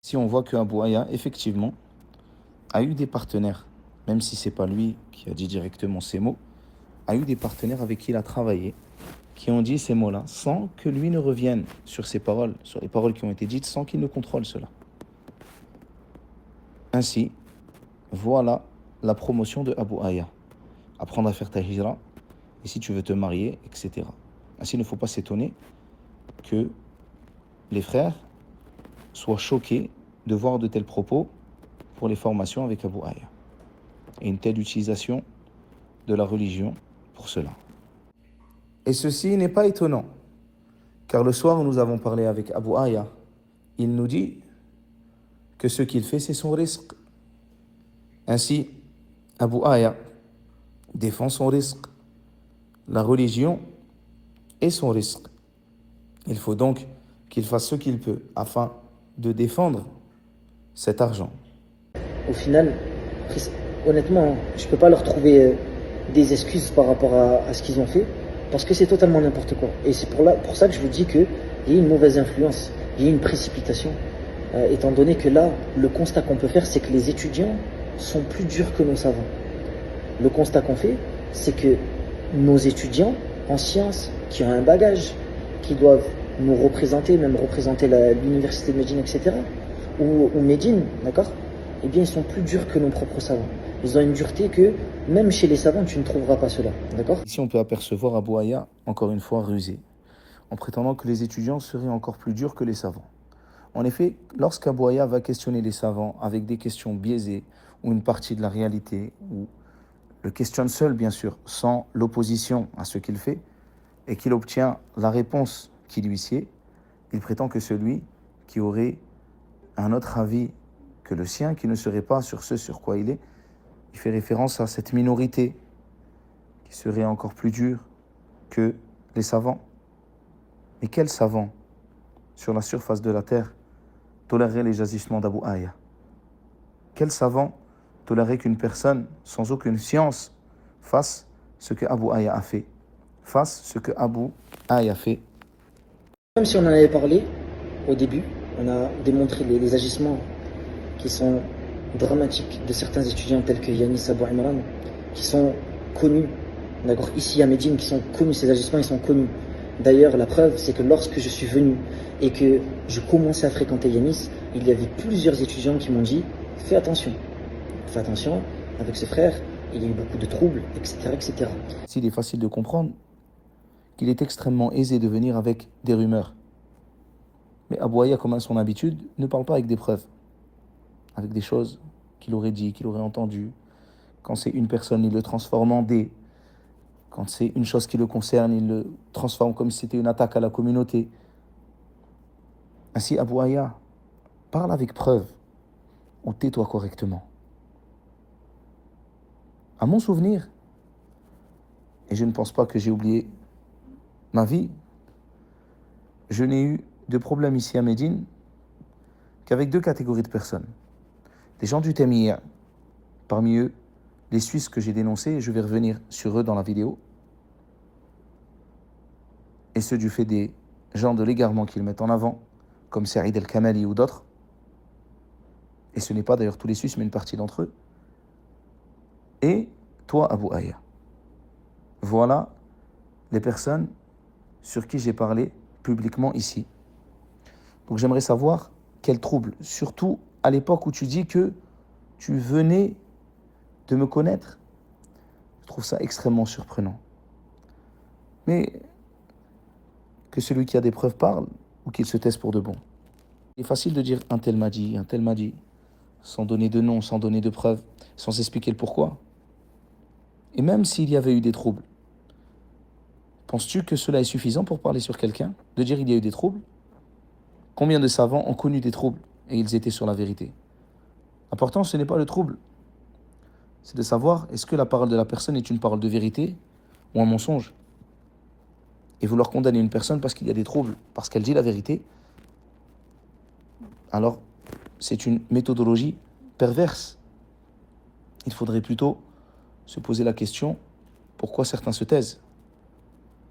Si on voit que Abou Aya, effectivement, a eu des partenaires, même si ce n'est pas lui qui a dit directement ces mots, a eu des partenaires avec qui il a travaillé, qui ont dit ces mots-là, sans que lui ne revienne sur ces paroles, sur les paroles qui ont été dites, sans qu'il ne contrôle cela. Ainsi, voilà la promotion de Abou Aya. Apprendre à faire ta hijra, et si tu veux te marier, etc. Ainsi, il ne faut pas s'étonner que les frères soient choqués de voir de tels propos pour les formations avec Abou Aya. Et une telle utilisation de la religion pour cela. Et ceci n'est pas étonnant, car le soir où nous avons parlé avec Abou Aya, il nous dit que ce qu'il fait, c'est son risque. Ainsi, Abou Aya défend son risque. La religion est son risque. Il faut donc qu'il fasse ce qu'il peut afin de défendre cet argent. Au final, honnêtement, je ne peux pas leur trouver des excuses par rapport à ce qu'ils ont fait, parce que c'est totalement n'importe quoi. Et c'est pour ça que je vous dis qu'il y a une mauvaise influence, il y a une précipitation, étant donné que là, le constat qu'on peut faire, c'est que les étudiants sont plus durs que nos savants. Le constat qu'on fait, c'est que nos étudiants en sciences, qui ont un bagage, qui doivent nous représenter, même représenter l'université de Médine, etc., ou Médine, d'accord, eh bien, ils sont plus durs que nos propres savants. Ils ont une dureté que, même chez les savants, tu ne trouveras pas cela, d'accord. Ici, on peut apercevoir Abou Aya, encore une fois, rusé, en prétendant que les étudiants seraient encore plus durs que les savants. En effet, lorsqu'Abou Aya va questionner les savants avec des questions biaisées, ou une partie de la réalité, ou le questionne seul, bien sûr, sans l'opposition à ce qu'il fait, et qu'il obtient la réponse qui lui sied, il prétend que celui qui aurait un autre avis que le sien, qui ne serait pas sur ce sur quoi il fait référence à cette minorité qui serait encore plus dure que les savants. Mais quels savants sur la surface de la terre tolérerait les agissements d'Abu Aya? Quel savant tolérerait qu'une personne sans aucune science fasse ce que Abu Aya a fait? Fasse ce que Abu Aya fait. Même si on en avait parlé au début, on a démontré les agissements qui sont dramatiques de certains étudiants tels que Yanis Abou Imran, qui sont connus, d'accord, ici à Médine, qui sont connus, ces agissements, ils sont connus. D'ailleurs, la preuve, c'est que lorsque je suis venu et que je commençais à fréquenter Yanis, il y avait plusieurs étudiants qui m'ont dit « Fais attention avec ce frère, il y a eu beaucoup de troubles, etc. etc. » Il est facile de comprendre qu'il est extrêmement aisé de venir avec des rumeurs. Mais Abu Aya, comme à son habitude, ne parle pas avec des preuves, avec des choses qu'il aurait dit, qu'il aurait entendu. Quand c'est une personne, il le transforme en des. Quand c'est une chose qui le concerne, il le transforme comme si c'était une attaque à la communauté. Ainsi, Abu Aya, parle avec preuve ou tais-toi correctement. À mon souvenir, et je ne pense pas que j'ai oublié ma vie, je n'ai eu de problème ici à Médine qu'avec deux catégories de personnes. Des gens du Temiyya, parmi eux, les Suisses que j'ai dénoncés, et je vais revenir sur eux dans la vidéo, et ceux du fait des gens de l'égarement qu'ils mettent en avant, comme Saïd El-Kamali ou d'autres, et ce n'est pas d'ailleurs tous les Suisses, mais une partie d'entre eux, et toi, Abu Aya. Voilà les personnes sur qui j'ai parlé publiquement ici. Donc j'aimerais savoir quel trouble, surtout à l'époque où tu dis que tu venais de me connaître. Je trouve ça extrêmement surprenant. Mais que celui qui a des preuves parle ou qu'il se taise pour de bon. Il est facile de dire un tel m'a dit, sans donner de nom, sans donner de preuves, sans expliquer le pourquoi. Et même s'il y avait eu des troubles, penses-tu que cela est suffisant pour parler sur quelqu'un? De dire il y a eu des troubles? Combien de savants ont connu des troubles et ils étaient sur la vérité? L'important, ce n'est pas le trouble. C'est de savoir, est-ce que la parole de la personne est une parole de vérité ou un mensonge? Et vouloir condamner une personne parce qu'il y a des troubles, parce qu'elle dit la vérité, alors c'est une méthodologie perverse. Il faudrait plutôt se poser la question, pourquoi certains se taisent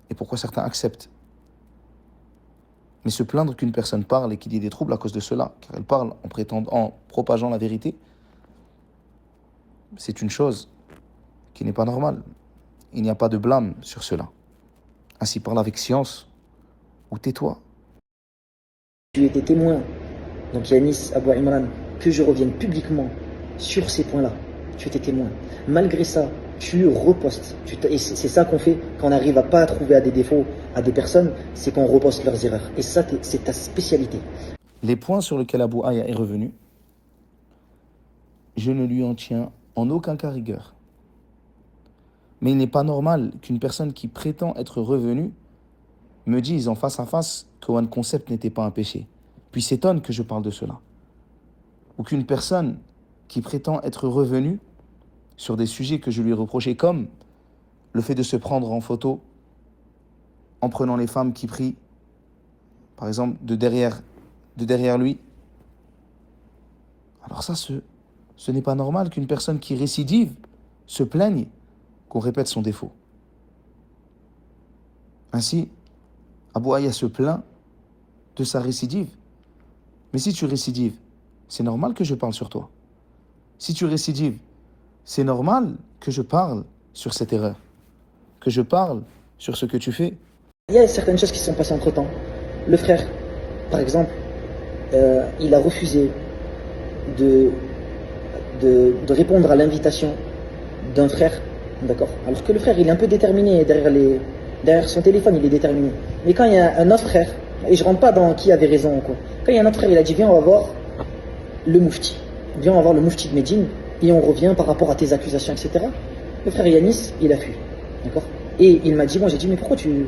et pourquoi certains acceptent. Mais se plaindre qu'une personne parle et qu'il y ait des troubles à cause de cela, car elle parle en propageant la vérité, c'est une chose qui n'est pas normale. Il n'y a pas de blâme sur cela. Ainsi, parle avec science ou tais-toi. Tu étais témoin, donc Yanis Abou Imran, que je revienne publiquement sur ces points-là. Tu étais témoin. Malgré ça, tu repostes. Et c'est ça qu'on fait quand on n'arrive pas à trouver à des défauts à des personnes, c'est qu'on reposte leurs erreurs. Et ça, c'est ta spécialité. Les points sur lesquels Abu Aya est revenu, je ne lui en tiens en aucun cas rigueur. Mais il n'est pas normal qu'une personne qui prétend être revenue me dise en face à face qu'un concept n'était pas un péché, puis s'étonne que je parle de cela. Ou qu'une personne qui prétend être revenue sur des sujets que je lui ai reprochés, comme le fait de se prendre en photo en prenant les femmes qui prient, par exemple, de derrière lui. Alors ça, ce n'est pas normal qu'une personne qui récidive se plaigne qu'on répète son défaut. Ainsi, Abu Aya se plaint de sa récidive. Mais si tu récidives, c'est normal que je parle sur toi. Si tu récidives, c'est normal que je parle sur cette erreur, que je parle sur ce que tu fais. Il y a certaines choses qui se sont passées entre-temps. Le frère, par exemple, il a refusé de répondre à l'invitation d'un frère, d'accord. Alors que le frère, il est un peu déterminé derrière son téléphone, il est déterminé. Mais quand il y a un autre frère, et je rentre pas dans qui avait raison ou quoi, quand il y a un autre frère, il a dit viens, on va voir le moufti. Viens, on va voir le moufti de Médine. et on revient par rapport à tes accusations, etc. Le frère Yanis, il a fui. D'accord? Et il m'a dit, moi j'ai dit, mais pourquoi tu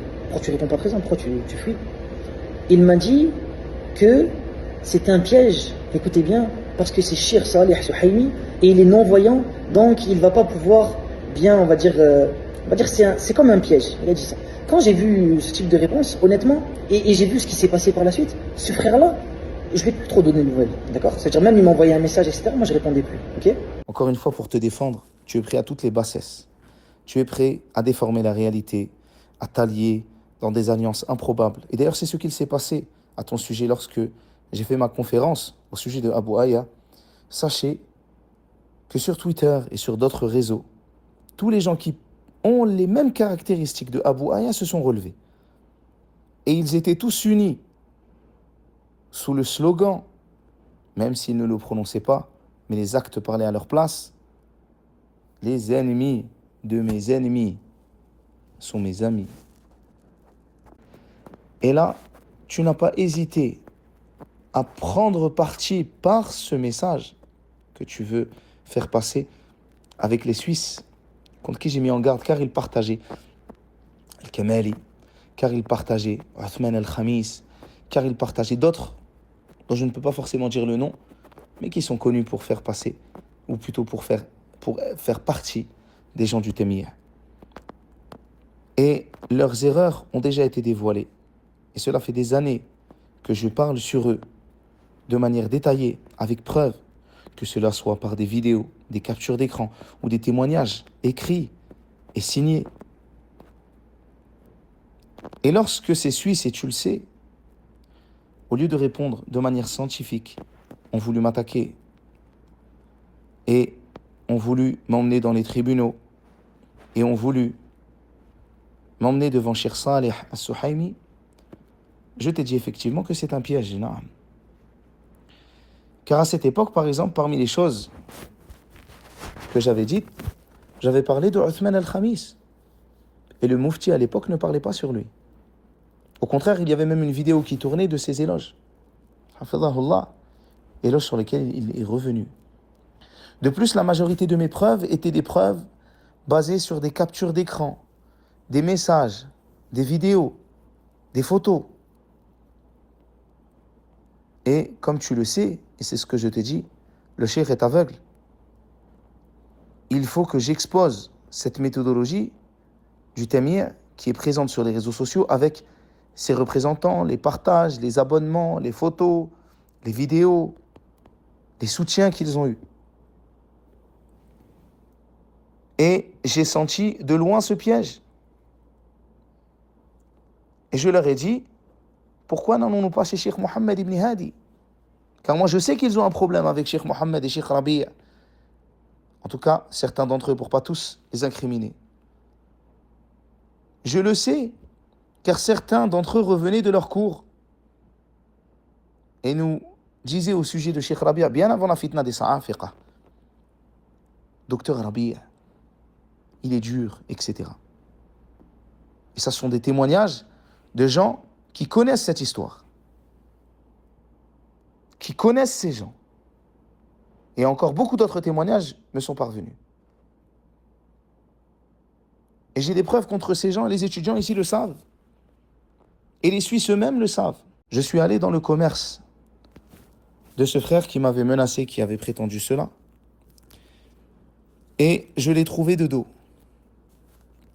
réponds pas présent? Pourquoi tu fuis? Il m'a dit que c'est un piège, écoutez bien, parce que c'est Cheikh Salih Suhaimi et il est non-voyant, donc il va pas pouvoir bien, on va dire c'est comme un piège. Il a dit ça. Quand j'ai vu ce type de réponse, honnêtement, et j'ai vu ce qui s'est passé par la suite, ce frère-là, je vais plus trop donner de nouvelles, d'accord? C'est-à-dire même il m'envoyait un message, etc. Moi je répondais plus, ok? Encore une fois, pour te défendre, tu es prêt à toutes les bassesses. Tu es prêt à déformer la réalité, à t'allier dans des alliances improbables. Et d'ailleurs, c'est ce qu'il s'est passé à ton sujet lorsque j'ai fait ma conférence au sujet de Abu Aya. Sachez que sur Twitter et sur d'autres réseaux, tous les gens qui ont les mêmes caractéristiques de Abu Aya se sont relevés. Et ils étaient tous unis sous le slogan, même s'ils ne le prononçaient pas, mais les actes parlaient à leur place. Les ennemis de mes ennemis sont mes amis. Et là, tu n'as pas hésité à prendre parti par ce message que tu veux faire passer avec les Suisses, contre qui j'ai mis en garde, car ils partageaient Al-Kamali, car ils partageaient Othman Al-Khamis, car ils partageaient d'autres, dont je ne peux pas forcément dire le nom, mais qui sont connus pour faire passer, ou plutôt pour faire partie des gens du Temiyya. Et leurs erreurs ont déjà été dévoilées. Et cela fait des années que je parle sur eux de manière détaillée, avec preuve, que cela soit par des vidéos, des captures d'écran ou des témoignages écrits et signés. Et lorsque ces Suisses, et tu le sais, au lieu de répondre de manière scientifique, ont voulu m'attaquer et ont voulu m'emmener dans les tribunaux et ont voulu m'emmener devant Cheikh Salih Al-Suhaimi, je t'ai dit effectivement que c'est un piège énorme. Car à cette époque, par exemple, parmi les choses que j'avais dites, j'avais parlé de Othman Al-Khamis. Et le Mufti à l'époque ne parlait pas sur lui. Au contraire, il y avait même une vidéo qui tournait de ses éloges. Hafidhahullah, éloges sur lesquels il est revenu. De plus, la majorité de mes preuves étaient des preuves basées sur des captures d'écran, des messages, des vidéos, des photos. Et comme tu le sais, et c'est ce que je te dis, le cheikh est aveugle. Il faut que j'expose cette méthodologie du Temiyya qui est présente sur les réseaux sociaux avec ses représentants, les partages, les abonnements, les photos, les vidéos, les soutiens qu'ils ont eus. Et j'ai senti de loin ce piège. Et je leur ai dit, pourquoi n'allons-nous pas chez Cheikh Mohammed ibn Hadi? Car moi je sais qu'ils ont un problème avec Cheikh Mohammed et Cheikh Rabi'a. En tout cas, certains d'entre eux, pour pas tous les incriminer. Je le sais, car certains d'entre eux revenaient de leur cours et nous disaient au sujet de Cheikh Rabi'a, bien avant la fitna des Sa'afiqa, docteur Rabi'a, il est dur, etc. Et ça sont des témoignages de gens qui connaissent cette histoire, qui connaissent ces gens. Et encore beaucoup d'autres témoignages me sont parvenus. Et j'ai des preuves contre ces gens, et les étudiants ici le savent. Et les Suisses eux-mêmes le savent. Je suis allé dans le commerce de ce frère qui m'avait menacé, qui avait prétendu cela. Et je l'ai trouvé de dos.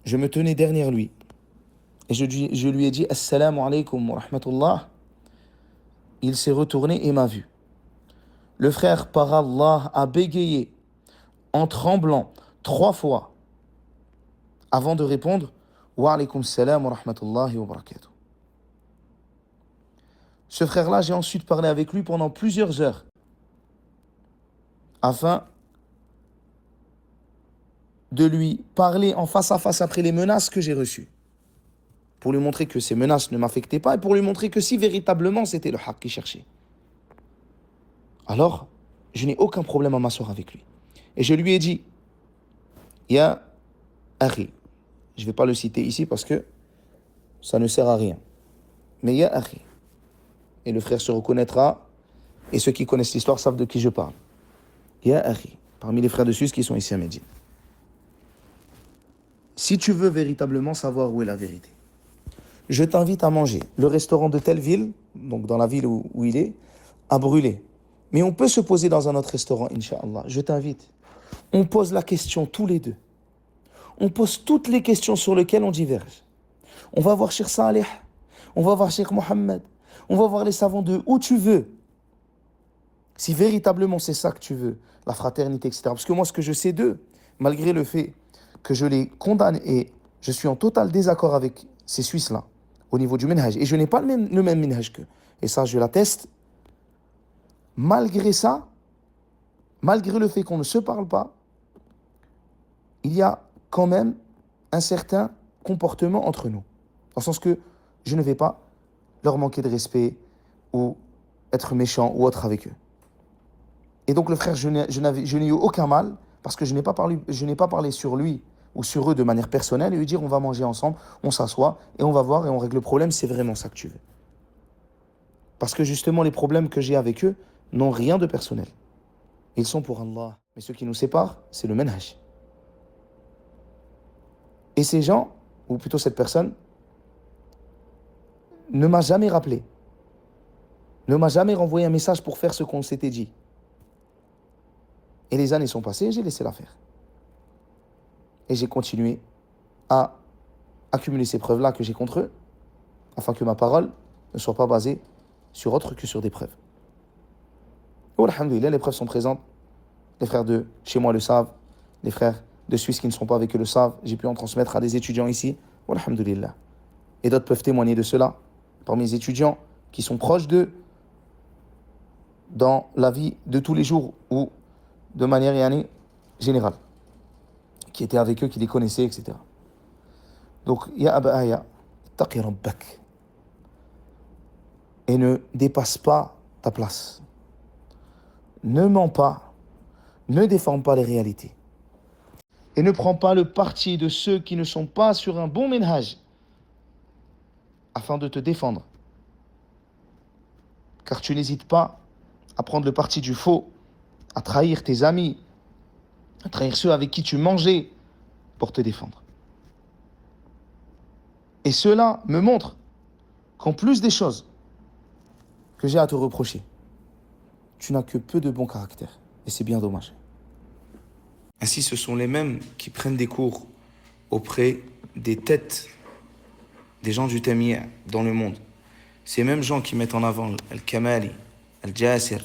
Je me tenais derrière lui. Et je lui ai dit « Assalamu alaikum wa rahmatullah ». Il s'est retourné et m'a vu. Le frère, par Allah, a bégayé en tremblant 3 fois avant de répondre « Wa alaikum salam wa rahmatullahi wa barakatuh ». Ce frère-là, j'ai ensuite parlé avec lui pendant plusieurs heures afin de lui parler en face à face après les menaces que j'ai reçues, pour lui montrer que ces menaces ne m'affectaient pas et pour lui montrer que si véritablement c'était le haqq qu'il cherchait, alors je n'ai aucun problème à m'asseoir avec lui. Et je lui ai dit, Ya Akhi, je ne vais pas le citer ici parce que ça ne sert à rien, mais Ya Akhi, et le frère se reconnaîtra, et ceux qui connaissent l'histoire savent de qui je parle. Ya Akhi, parmi les frères de Suisse qui sont ici à Médine. Si tu veux véritablement savoir où est la vérité, je t'invite à manger. Le restaurant de telle ville, donc dans la ville où il est, a brûlé. Mais on peut se poser dans un autre restaurant, Inch'Allah. Je t'invite. On pose la question tous les deux. On pose toutes les questions sur lesquelles on diverge. On va voir Cheikh Saleh, on va voir Cheikh Mohammed, on va voir les savants de où tu veux. Si véritablement c'est ça que tu veux, la fraternité, etc. Parce que moi, ce que je sais d'eux, malgré le fait que je les condamne et je suis en total désaccord avec ces Suisses-là, au niveau du minhaj, et je n'ai pas le même minhaj qu'eux, et ça je l'atteste, malgré ça, malgré le fait qu'on ne se parle pas, il y a quand même un certain comportement entre nous. Dans le sens que je ne vais pas leur manquer de respect ou être méchant ou autre avec eux. Et donc le frère, je n'ai eu aucun mal parce que je n'ai pas parlé sur lui ou sur eux de manière personnelle et lui dire on va manger ensemble, on s'assoit et on va voir et on règle le problème, c'est vraiment ça que tu veux. Parce que justement les problèmes que j'ai avec eux n'ont rien de personnel. Ils sont pour Allah. Mais ce qui nous sépare, c'est le manhaj. Et ces gens, ou plutôt cette personne, ne m'a jamais rappelé, ne m'a jamais renvoyé un message pour faire ce qu'on s'était dit. Et les années sont passées et j'ai laissé l'affaire. Et j'ai continué à accumuler ces preuves-là que j'ai contre eux, afin que ma parole ne soit pas basée sur autre que sur des preuves. Oh, alhamdoulilah, les preuves sont présentes. Les frères de chez moi le savent, les frères de Suisse qui ne sont pas avec eux le savent. J'ai pu en transmettre à des étudiants ici. Oh, alhamdoulilah. Et d'autres peuvent témoigner de cela. Parmi les étudiants qui sont proches d'eux, dans la vie de tous les jours ou de manière générale, qui étaient avec eux, qui les connaissaient, etc. Donc, ya Aba Aya, taqi rabbak. Et ne dépasse pas ta place. Ne mens pas, ne défends pas les réalités. Et ne prends pas le parti de ceux qui ne sont pas sur un bon minhaj, afin de te défendre. Car tu n'hésites pas à prendre le parti du faux, à trahir tes amis, à trahir ceux avec qui tu mangeais pour te défendre. Et cela me montre qu'en plus des choses que j'ai à te reprocher, tu n'as que peu de bon caractère. Et c'est bien dommage. Ainsi, ce sont les mêmes qui prennent des cours auprès des têtes des gens du Tamiyya dans le monde. Ces mêmes gens qui mettent en avant Al-Kamali, Al-Jasir,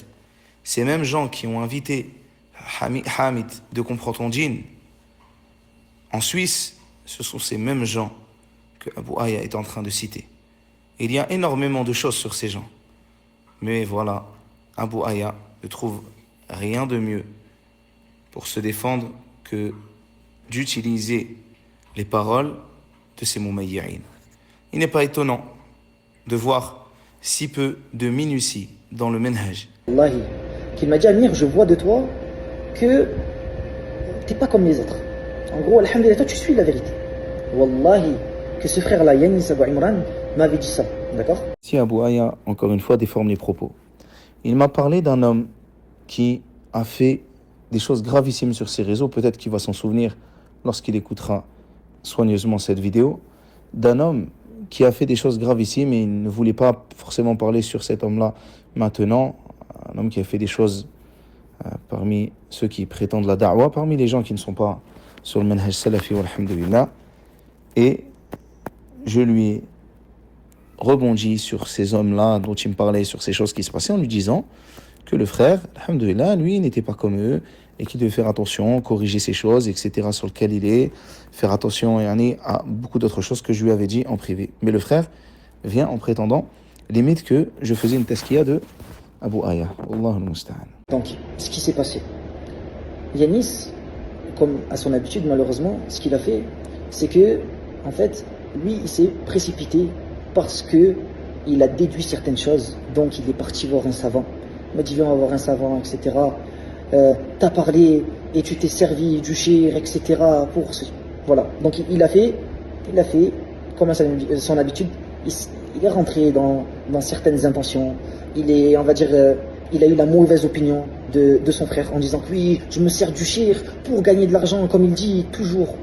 ces mêmes gens qui ont invité Hamid de Comprendre ton djinn en Suisse, ce sont ces mêmes gens que Abu Aya est en train de citer. Il y a énormément de choses sur ces gens. Mais voilà, Abu Aya ne trouve rien de mieux pour se défendre que d'utiliser les paroles de ces mumayyi'in. Il n'est pas étonnant de voir si peu de minutie dans le manhaj. Wallahi, qu'il m'a dit Amir, je vois de toi que t'es pas comme les autres. En gros, alhamdulillah, toi tu suis la vérité. Wallahi, que ce frère-là, Yanis Abou Imran, m'avait dit ça, d'accord? Si Abu Aya, encore une fois, déforme les propos. Il m'a parlé d'un homme qui a fait des choses gravissimes sur ses réseaux, peut-être qu'il va s'en souvenir lorsqu'il écoutera soigneusement cette vidéo, d'un homme qui a fait des choses gravissimes et il ne voulait pas forcément parler sur cet homme-là maintenant, un homme qui a fait des choses parmi ceux qui prétendent la da'wa, parmi les gens qui ne sont pas sur le manhaj salafi, walhamdulillah, et je lui ai rebondi sur ces hommes-là dont il me parlait, sur ces choses qui se passaient, en lui disant que le frère, alhamdulillah, lui, n'était pas comme eux, et qu'il devait faire attention, corriger ces choses, etc., sur lesquelles il est, faire attention à beaucoup d'autres choses que je lui avais dit en privé. Mais le frère vient en prétendant, limite, que je faisais une taskiya de Abu Aya. Allahu musta'an. Donc, ce qui s'est passé, Yanis, comme à son habitude, malheureusement, ce qu'il a fait, c'est que, en fait, lui, il s'est précipité parce que il a déduit certaines choses, donc il est parti voir un savant. Il m'a dit, viens, on va voir un savant, etc. T'as parlé et tu t'es servi du shir, etc. pour voilà. Donc il a fait comme à son habitude, il est rentré dans certaines intentions. Il est, on va dire, il a eu la mauvaise opinion de son frère en disant que oui, je me sers du shir pour gagner de l'argent, comme il dit toujours.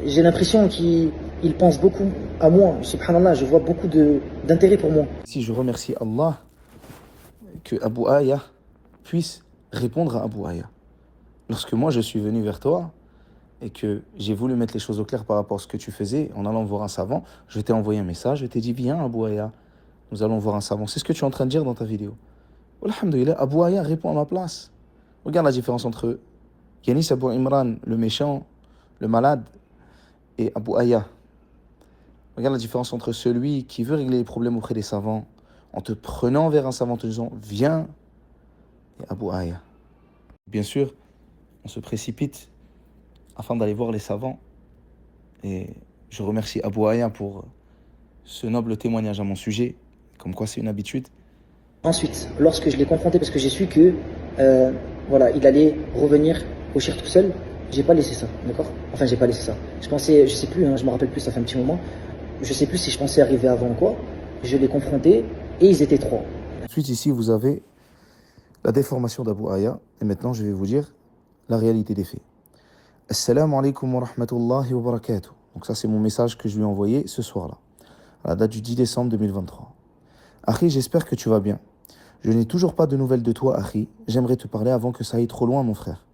J'ai l'impression qu'il pense beaucoup à moi. Subhanallah, je vois beaucoup d'intérêt pour moi. Si je remercie Allah que Abu Aya puisse répondre à Abu Aya. Lorsque moi je suis venu vers toi et que j'ai voulu mettre les choses au clair par rapport à ce que tu faisais en allant voir un savant, je t'ai envoyé un message, je t'ai dit viens Abu Aya, nous allons voir un savant. C'est ce que tu es en train de dire dans ta vidéo. Alhamdulillah, Abu Aya répond à ma place. Regarde la différence entre Yanis Abu Imran, le méchant, le malade, et Abu Aya. Regarde la différence entre celui qui veut régler les problèmes auprès des savants en te prenant vers un savant, en te disant viens, et Abu Aya. Bien sûr, on se précipite afin d'aller voir les savants. Et je remercie Abu Aya pour ce noble témoignage à mon sujet, comme quoi c'est une habitude. Ensuite, lorsque je l'ai confronté, parce que j'ai su que voilà, il allait revenir au shir tout seul, j'ai pas laissé ça, d'accord? Enfin, j'ai pas laissé ça. Je pensais, je sais plus, je me rappelle plus, ça fait un petit moment. Je sais plus si je pensais arriver avant ou quoi. Je l'ai confronté et ils étaient 3. Ensuite, ici, vous avez la déformation d'Abu Aya. Et maintenant, je vais vous dire la réalité des faits. Assalamu alaikum wa rahmatullahi wa barakatuh. Donc ça, c'est mon message que je lui ai envoyé ce soir-là, à la date du 10 décembre 2023. Akhi, j'espère que tu vas bien. Je n'ai toujours pas de nouvelles de toi, Akhi. J'aimerais te parler avant que ça aille trop loin, mon frère.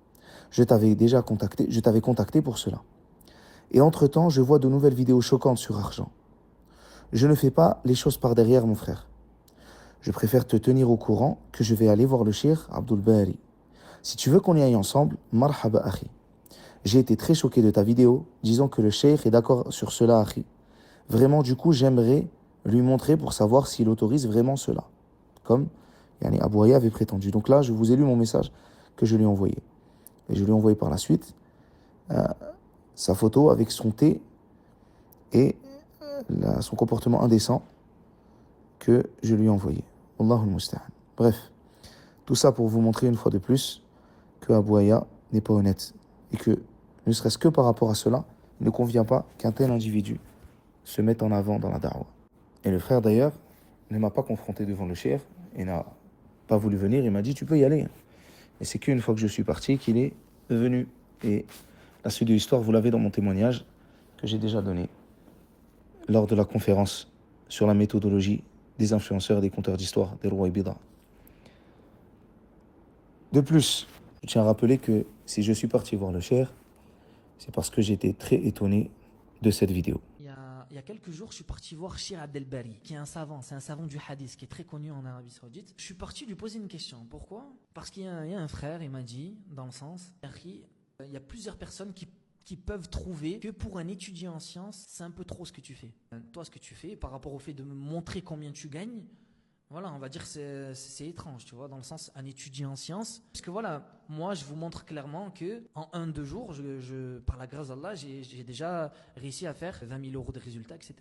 Je t'avais contacté pour cela. Et entre-temps, je vois de nouvelles vidéos choquantes sur argent. Je ne fais pas les choses par derrière, mon frère. Je préfère te tenir au courant que je vais aller voir le shir Abdul Bari. Si tu veux qu'on y aille ensemble, marhaba, Akhi. J'ai été très choqué de ta vidéo, disant que le cheikh est d'accord sur cela, Akhi. Vraiment, du coup, j'aimerais lui montrer pour savoir s'il autorise vraiment cela. Comme Abu Aya avait prétendu. Donc là, je vous ai lu mon message que je lui ai envoyé. Et je lui ai envoyé par la suite sa photo avec son thé et son comportement indécent que je lui ai envoyé. Allahul Musta'an. Bref, tout ça pour vous montrer une fois de plus que Abu Aya n'est pas honnête. Et que, ne serait-ce que par rapport à cela, il ne convient pas qu'un tel individu se mette en avant dans la da'wah. Et le frère d'ailleurs ne m'a pas confronté devant le cheikh et n'a pas voulu venir. Il m'a dit tu peux y aller. Et c'est qu'une fois que je suis parti qu'il est venu. Et la suite de l'histoire, vous l'avez dans mon témoignage que j'ai déjà donné lors de la conférence sur la méthodologie des influenceurs et des conteurs d'histoire des rois et bida. De plus, je tiens à rappeler que si je suis parti voir le cheikh, c'est parce que j'étais très étonné de cette vidéo. Il y a quelques jours, je suis parti voir Shir Abdel Bari, qui est un savant, c'est un savant du hadith, qui est très connu en Arabie Saoudite. Je suis parti lui poser une question. Pourquoi? Parce qu'il y a un frère, il m'a dit, dans le sens, il y a plusieurs personnes qui peuvent trouver que pour un étudiant en sciences, c'est un peu trop ce que tu fais. Toi, ce que tu fais, par rapport au fait de me montrer combien tu gagnes, voilà, on va dire que c'est étrange, tu vois, dans le sens, un étudiant en sciences. Parce que voilà, moi, je vous montre clairement que en 1-2 jours, par la grâce d'Allah, j'ai déjà réussi à faire 20 000 euros de résultats, etc.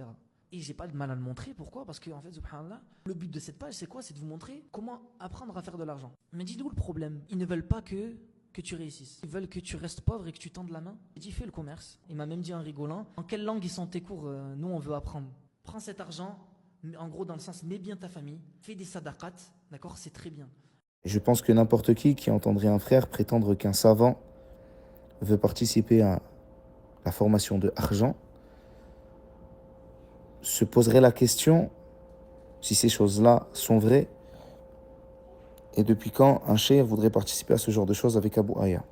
Et j'ai pas de mal à le montrer. Pourquoi? Parce que, en fait, subhanallah, le but de cette page, c'est quoi? C'est de vous montrer comment apprendre à faire de l'argent. Mais dis-nous le problème. Ils ne veulent pas que tu réussisses. Ils veulent que tu restes pauvre et que tu tendes la main. Il dit, fais le commerce. Il m'a même dit en rigolant, en quelle langue ils sont tes cours? Nous, on veut apprendre. Prends cet argent. En gros, dans le sens, mets bien ta famille, fais des sadaqat, d'accord, c'est très bien. Je pense que n'importe qui entendrait un frère prétendre qu'un savant veut participer à la formation de argent se poserait la question si ces choses-là sont vraies et depuis quand un cheikh voudrait participer à ce genre de choses avec Abu Aya.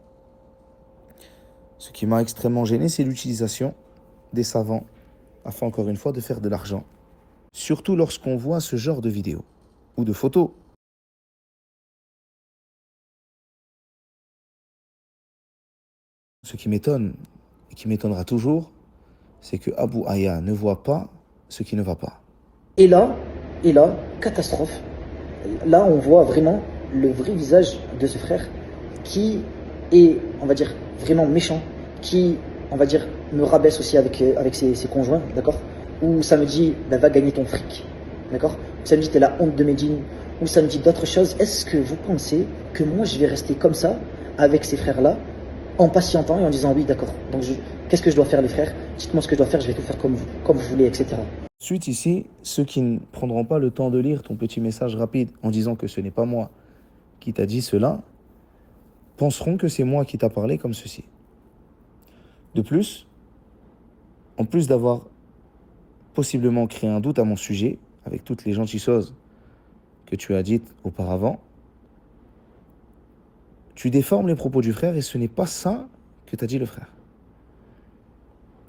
Ce qui m'a extrêmement gêné, c'est l'utilisation des savants afin, encore une fois, de faire de l'argent. Surtout lorsqu'on voit ce genre de vidéos ou de photos. Ce qui m'étonne et qui m'étonnera toujours, c'est que Abu Aya ne voit pas ce qui ne va pas. Et là, catastrophe. Là, on voit vraiment le vrai visage de ce frère qui est, on va dire, vraiment méchant, qui, on va dire, me rabaisse aussi avec ses conjoints, d'accord? Ou ça me dit, va gagner ton fric, d'accord? Ou ça me dit, t'es la honte de Médine, ou ça me dit d'autres choses. Est-ce que vous pensez que moi, je vais rester comme ça, avec ces frères-là, en patientant et en disant, oui, d'accord, donc qu'est-ce que je dois faire, les frères? Dites-moi ce que je dois faire, je vais tout faire comme vous voulez, etc. Ensuite, ici, ceux qui ne prendront pas le temps de lire ton petit message rapide en disant que ce n'est pas moi qui t'a dit cela penseront que c'est moi qui t'a parlé comme ceci. De plus, en plus d'avoir possiblement créé un doute à mon sujet, avec toutes les gentilles choses que tu as dites auparavant, tu déformes les propos du frère et ce n'est pas ça que t'a dit le frère.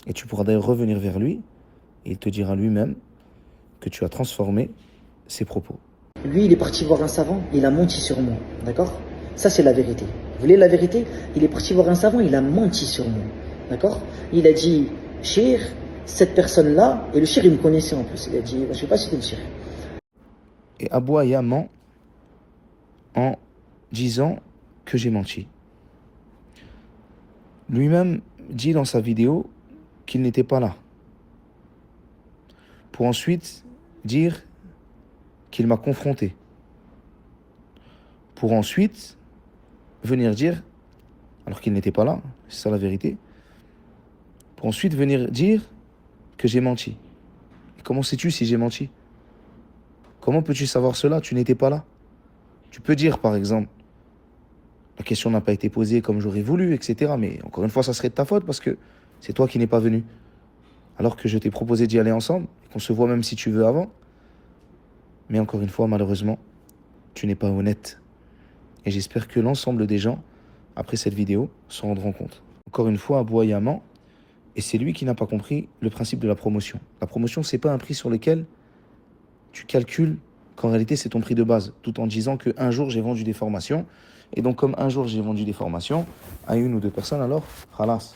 Et tu pourras d'ailleurs revenir vers lui et il te dira lui-même que tu as transformé ses propos. Lui, il est parti voir un savant, il a menti sur moi. D'accord? Ça, c'est la vérité. Vous voulez la vérité? Il est parti voir un savant, il a menti sur moi. D'accord? Il a dit, Shir, cette personne-là, et le Shir, il me connaissait en plus. Il a dit, je ne sais pas si c'était le Shir. Et Abou Aya ment en disant que j'ai menti. Lui-même dit dans sa vidéo qu'il n'était pas là. Pour ensuite dire qu'il m'a confronté. Pour ensuite venir dire, alors qu'il n'était pas là, c'est ça la vérité, pour ensuite venir dire que j'ai menti. Et comment sais-tu si j'ai menti? Comment peux-tu savoir cela? Tu n'étais pas là. Tu peux dire, par exemple, la question n'a pas été posée comme j'aurais voulu, etc. Mais encore une fois, ça serait de ta faute parce que c'est toi qui n'es pas venu. Alors que je t'ai proposé d'y aller ensemble, et qu'on se voit même si tu veux avant. Mais encore une fois, malheureusement, tu n'es pas honnête. Et j'espère que l'ensemble des gens, après cette vidéo, s'en rendront compte. Encore une fois, Abou Aya ment, et c'est lui qui n'a pas compris le principe de la promotion. La promotion, c'est pas un prix sur lequel tu calcules qu'en réalité c'est ton prix de base, tout en disant qu'un jour j'ai vendu des formations, et donc comme un jour j'ai vendu des formations à une ou deux personnes, alors, khalas,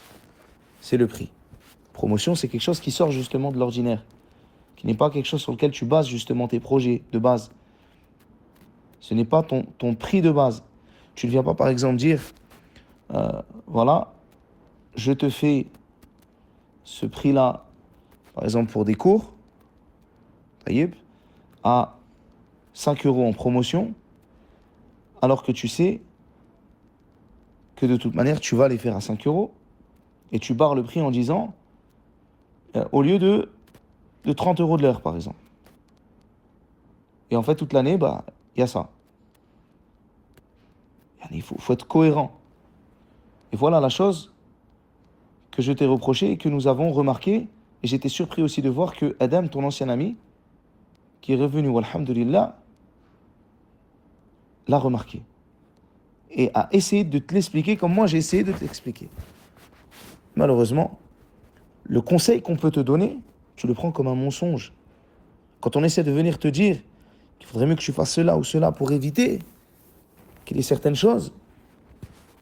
c'est le prix. Promotion, c'est quelque chose qui sort justement de l'ordinaire, qui n'est pas quelque chose sur lequel tu bases justement tes projets de base. Ce n'est pas ton prix de base. Tu ne viens pas par exemple dire, voilà, je te fais ce prix-là, par exemple pour des cours, à 5 € en promotion, alors que tu sais que de toute manière, tu vas les faire à 5 €, et tu barres le prix en disant, au lieu de 30 € de l'heure, par exemple. Et en fait, toute l'année, il y a ça. Il faut être cohérent. Et voilà la chose que je t'ai reproché et que nous avons remarqué. Et j'étais surpris aussi de voir que Adam, ton ancien ami, qui est revenu, walhamdulillah, l'a remarqué. Et a essayé de te l'expliquer comme moi j'ai essayé de te l'expliquer. Malheureusement, le conseil qu'on peut te donner, tu le prends comme un mensonge. Quand on essaie de venir te dire qu'il faudrait mieux que tu fasses cela ou cela pour éviter qu'il y ait certaines choses,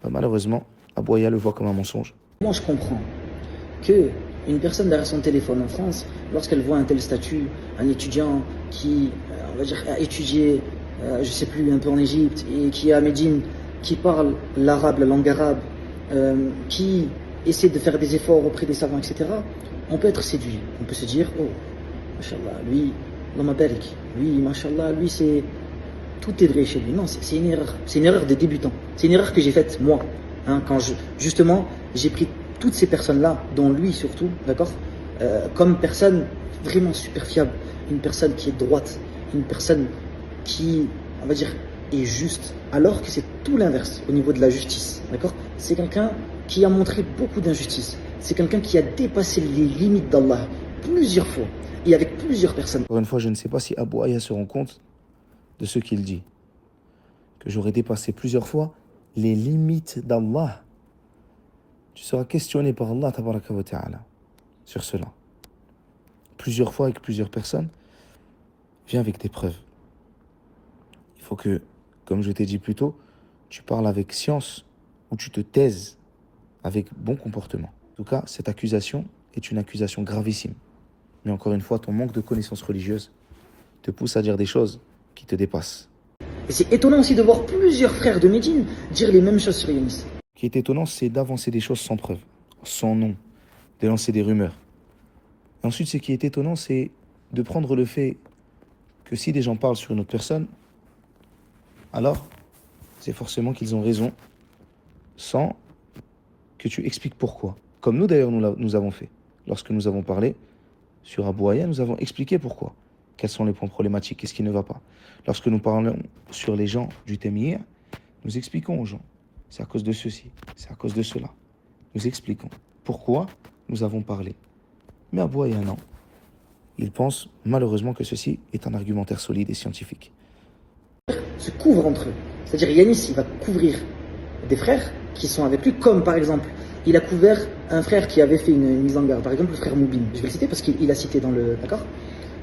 malheureusement, Abou Aya le voit comme un mensonge. Moi, je comprends que une personne derrière son téléphone en France, lorsqu'elle voit un tel statut, un étudiant qui, on va dire, a étudié, je sais plus, un peu en Égypte, et qui est à Médine, qui parle l'arabe, la langue arabe, qui essaie de faire des efforts auprès des savants, etc., on peut être séduit. On peut se dire, oh, mashallah, lui, l'homme barik, lui, mashallah, lui, c'est... Tout est vrai chez lui. Non, c'est une erreur. C'est une erreur de débutant. C'est une erreur que j'ai faite, moi. Quand justement, j'ai pris toutes ces personnes-là, dont lui surtout, d'accord, comme personne vraiment super fiable. Une personne qui est droite. Une personne qui, on va dire, est juste. Alors que c'est tout l'inverse au niveau de la justice, d'accord. C'est quelqu'un qui a montré beaucoup d'injustice. C'est quelqu'un qui a dépassé les limites d'Allah plusieurs fois. Et avec plusieurs personnes. Encore une fois, je ne sais pas si Abou Aya se rend compte de ce qu'il dit, que j'aurais dépassé plusieurs fois les limites d'Allah. Tu seras questionné par Allah tabaraka wa ta'ala sur cela. Plusieurs fois avec plusieurs personnes. Viens avec des preuves. Il faut que, comme je t'ai dit plus tôt, tu parles avec science ou tu te taises avec bon comportement. En tout cas, cette accusation est une accusation gravissime. Mais encore une fois, ton manque de connaissances religieuses te pousse à dire des choses qui te dépassent. Et c'est étonnant aussi de voir plusieurs frères de Médine dire les mêmes choses sur Younis. Ce qui est étonnant, c'est d'avancer des choses sans preuve, sans nom, de lancer des rumeurs. Et ensuite, ce qui est étonnant, c'est de prendre le fait que si des gens parlent sur une autre personne, alors c'est forcément qu'ils ont raison, sans que tu expliques pourquoi. Comme nous d'ailleurs, nous avons fait. Lorsque nous avons parlé sur Abou Aya, nous avons expliqué pourquoi. Quels sont les points problématiques, qu'est-ce qui ne va pas. Lorsque nous parlons sur les gens du Témir, Nous expliquons aux gens. C'est à cause de ceci, c'est à cause de cela. Nous expliquons pourquoi nous avons parlé. Mais Abu Aya, non. Il pense malheureusement que ceci est un argumentaire solide et scientifique. Se couvrent entre eux. C'est-à-dire Yanis, il va couvrir des frères qui sont avec lui, comme par exemple, il a couvert un frère qui avait fait une mise en garde, par exemple le frère Moubin. Je vais le citer parce qu'il a cité dans le... D'accord ?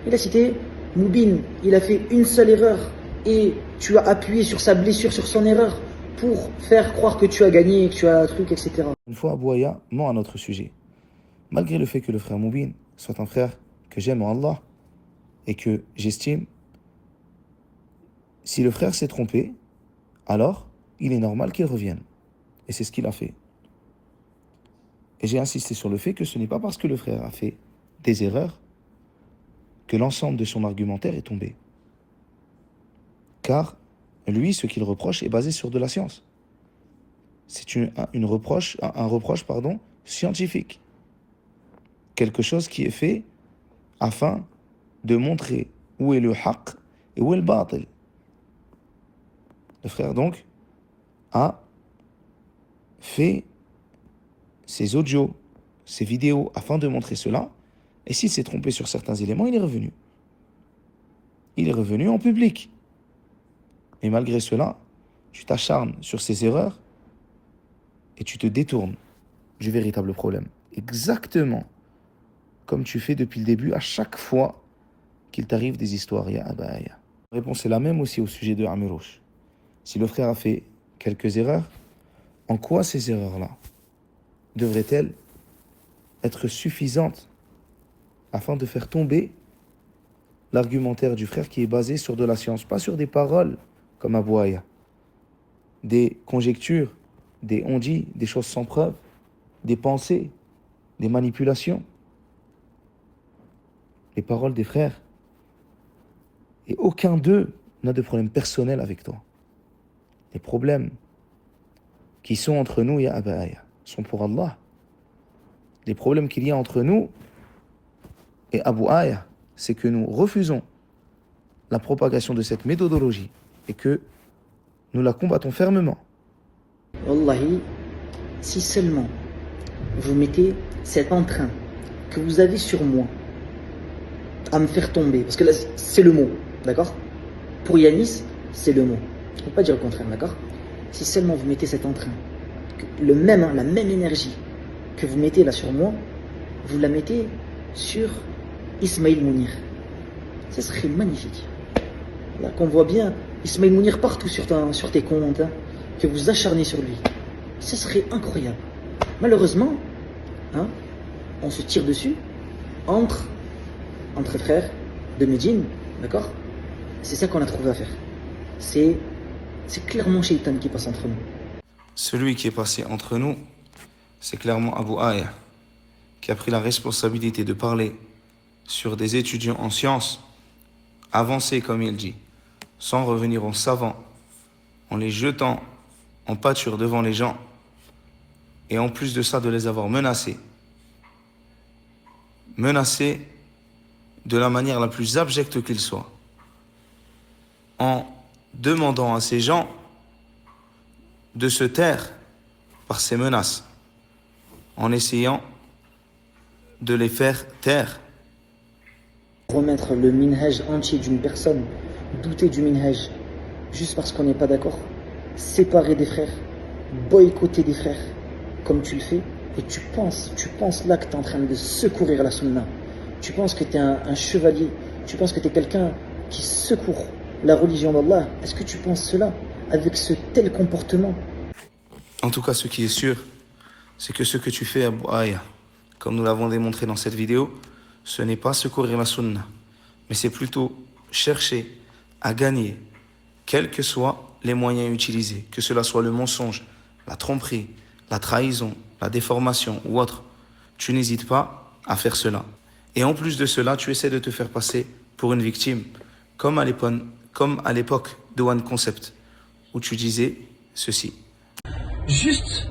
Il a cité Moubin, il a fait une seule erreur et tu as appuyé sur sa blessure, sur son erreur pour faire croire que tu as gagné, que tu as un truc, etc. Une fois, Abu Aya ment à notre sujet. Malgré le fait que le frère Moubin soit un frère que j'aime en Allah et que j'estime, si le frère s'est trompé, alors il est normal qu'il revienne. Et c'est ce qu'il a fait. Et j'ai insisté sur le fait que ce n'est pas parce que le frère a fait des erreurs que l'ensemble de son argumentaire est tombé. Car lui, ce qu'il reproche est basé sur de la science. C'est un reproche scientifique. Quelque chose qui est fait afin de montrer où est le haqq et où est le batil. Le frère donc a fait ses audios, ses vidéos afin de montrer cela. Et s'il s'est trompé sur certains éléments, il est revenu. Il est revenu en public. Et malgré cela, tu t'acharnes sur ces erreurs et tu te détournes du véritable problème. Exactement comme tu fais depuis le début à chaque fois qu'il t'arrive des histoires, ya Aba Aya. La réponse est la même aussi au sujet de Amirouche. Si le frère a fait quelques erreurs, en quoi ces erreurs-là devraient-elles être suffisantes afin de faire tomber l'argumentaire du frère qui est basé sur de la science, pas sur des paroles comme Abu Aya, des conjectures, des on-dit, des choses sans preuve, des pensées, des manipulations. Les paroles des frères, et aucun d'eux n'a de problème personnel avec toi. Les problèmes qui sont entre nous, ya Aba Aya, sont pour Allah. Les problèmes qu'il y a entre nous et Abu Aya, c'est que nous refusons la propagation de cette méthodologie et que nous la combattons fermement. Wallahi, si seulement vous mettez cet entrain que vous avez sur moi à me faire tomber, parce que là c'est le mot, d'accord? Pour Yanis, c'est le mot. Il ne faut pas dire le contraire, d'accord? Si seulement vous mettez cet entrain, la même énergie que vous mettez là sur moi, vous la mettez sur Ismail Mounir. Ça serait magnifique. Là qu'on voit bien Ismail Mounir partout sur tes comptes, hein, que vous acharnez sur lui. Ça serait incroyable. Malheureusement, hein, on se tire dessus entre frères de Médine, d'accord? C'est ça qu'on a trouvé à faire. C'est clairement Shaitan qui passe entre nous. Celui qui est passé entre nous, c'est clairement Abu Aya, qui a pris la responsabilité de parler sur des étudiants en sciences, avancés comme il dit, sans revenir aux savants, en les jetant en pâture devant les gens, et en plus de ça de les avoir menacés de la manière la plus abjecte qu'il soit, en demandant à ces gens de se taire par ces menaces, en essayant de les faire taire. Remettre le minhaj entier d'une personne, douter du minhaj, juste parce qu'on n'est pas d'accord, séparer des frères, boycotter des frères, comme tu le fais, et tu penses là que tu es en train de secourir la sunna. Tu penses que tu es un chevalier, tu penses que tu es quelqu'un qui secourt la religion d'Allah. Est-ce que tu penses cela avec ce tel comportement? En tout cas, ce qui est sûr, c'est que ce que tu fais, Abu Aya, comme nous l'avons démontré dans cette vidéo, ce n'est pas secourir la sunna, mais c'est plutôt chercher à gagner, quels que soient les moyens utilisés, que cela soit le mensonge, la tromperie, la trahison, la déformation ou autre. Tu n'hésites pas à faire cela. Et en plus de cela, tu essaies de te faire passer pour une victime, comme à l'époque de One Concept, où tu disais ceci. Juste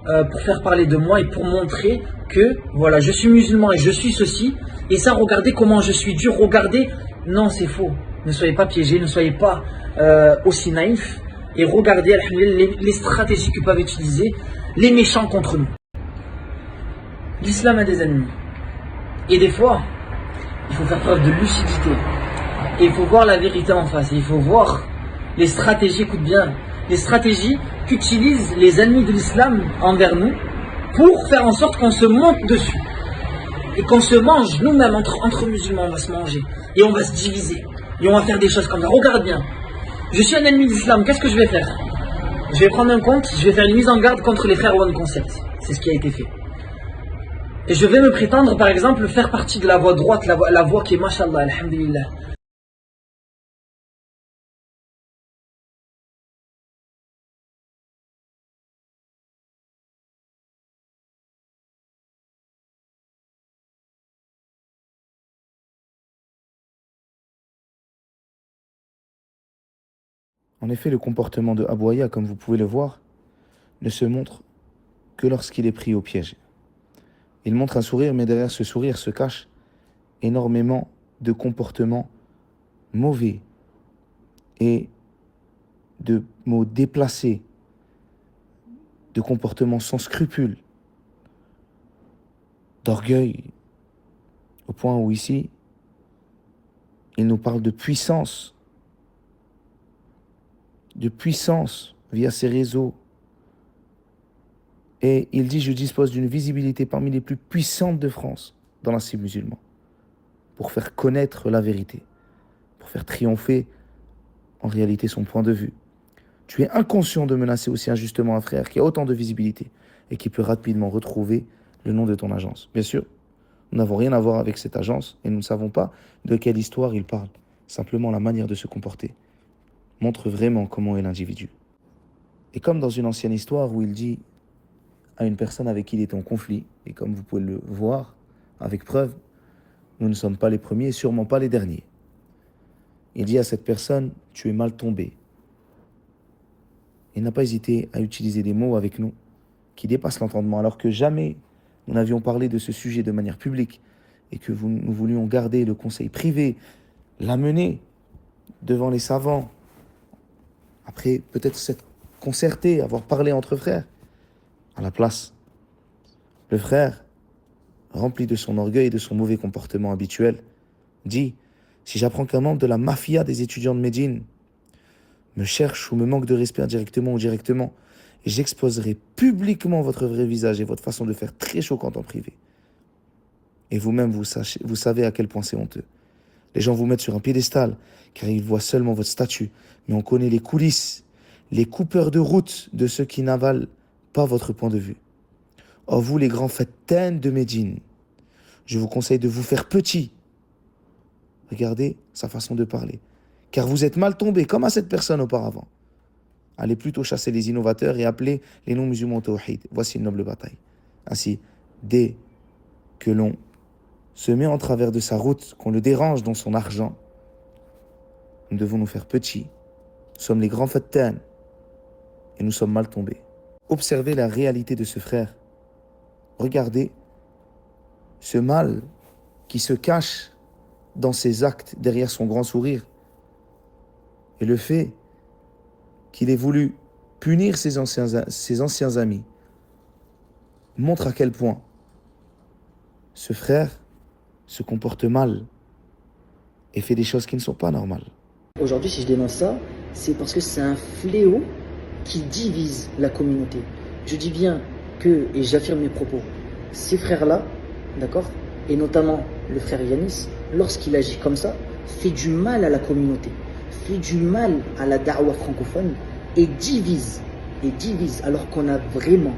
pour faire parler de moi et pour montrer que voilà, je suis musulman et je suis ceci. Et ça, regardez comment je suis dur, regardez. Non, c'est faux. Ne soyez pas piégés, ne soyez pas aussi naïfs. et regardez les stratégies que peuvent utiliser les méchants contre nous. L'islam a des ennemis. Et des fois, il faut faire preuve de lucidité. Et il faut voir la vérité en face. Et il faut voir les stratégies, écoute bien, les stratégies qu'utilisent les ennemis de l'islam envers nous pour faire en sorte qu'on se monte dessus. Et qu'on se mange, nous-mêmes, entre musulmans, on va se manger. Et on va se diviser. Et on va faire des choses comme ça. Regarde bien. Je suis un ennemi de l'islam, qu'est-ce que je vais faire? Je vais prendre un compte, je vais faire une mise en garde contre les frères One Concept. C'est ce qui a été fait. Et je vais me prétendre, par exemple, faire partie de la voie droite, la voie qui est, mashallah, alhamdulillah. En effet, le comportement de Abou Aya, comme vous pouvez le voir, ne se montre que lorsqu'il est pris au piège. Il montre un sourire, mais derrière ce sourire se cache énormément de comportements mauvais et de mots déplacés, de comportements sans scrupules, d'orgueil, au point où ici, il nous parle de puissance via ses réseaux. Et il dit, je dispose d'une visibilité parmi les plus puissantes de France dans la cible musulmane, pour faire connaître la vérité, pour faire triompher en réalité son point de vue. Tu es inconscient de menacer aussi injustement un frère qui a autant de visibilité et qui peut rapidement retrouver le nom de ton agence. Bien sûr, nous n'avons rien à voir avec cette agence et nous ne savons pas de quelle histoire il parle. Simplement la manière de se comporter montre vraiment comment est l'individu. Et comme dans une ancienne histoire où il dit à une personne avec qui il était en conflit, et comme vous pouvez le voir avec preuve, nous ne sommes pas les premiers et sûrement pas les derniers. Il dit à cette personne, tu es mal tombé. Il n'a pas hésité à utiliser des mots avec nous qui dépassent l'entendement, alors que jamais nous n'avions parlé de ce sujet de manière publique et que nous voulions garder le conseil privé, l'amener devant les savants. Après, peut-être s'être concerté, avoir parlé entre frères. À la place, le frère, rempli de son orgueil et de son mauvais comportement habituel, dit, si j'apprends qu'un membre de la mafia des étudiants de Médine me cherche ou me manque de respect indirectement ou directement, et j'exposerai publiquement votre vrai visage et votre façon de faire très choquante en privé. Et vous-même, vous savez à quel point c'est honteux. Les gens vous mettent sur un piédestal, car ils voient seulement votre statut, mais on connaît les coulisses, les coupeurs de route de ceux qui n'avalent pas votre point de vue. Oh, vous les grands fattans de Médine, je vous conseille de vous faire petit. Regardez sa façon de parler. Car vous êtes mal tombé, comme à cette personne auparavant. Allez plutôt chasser les innovateurs et appeler les non-musulmans au tawhid. Voici une noble bataille. Ainsi, dès que l'on se met en travers de sa route, qu'on le dérange dans son argent, nous devons nous faire petits. Nous sommes les grands fattans et nous sommes mal tombés. Observez la réalité de ce frère. Regardez ce mal qui se cache dans ses actes, derrière son grand sourire. Et le fait qu'il ait voulu punir ses anciens amis montre à quel point ce frère se comporte mal et fait des choses qui ne sont pas normales. Aujourd'hui, si je dénonce ça, c'est parce que c'est un fléau qui divise la communauté. Je dis bien que, et j'affirme mes propos, ces frères-là, d'accord, et notamment le frère Yanis, lorsqu'il agit comme ça, fait du mal à la communauté, fait du mal à la da'wa francophone et divise, alors qu'on a vraiment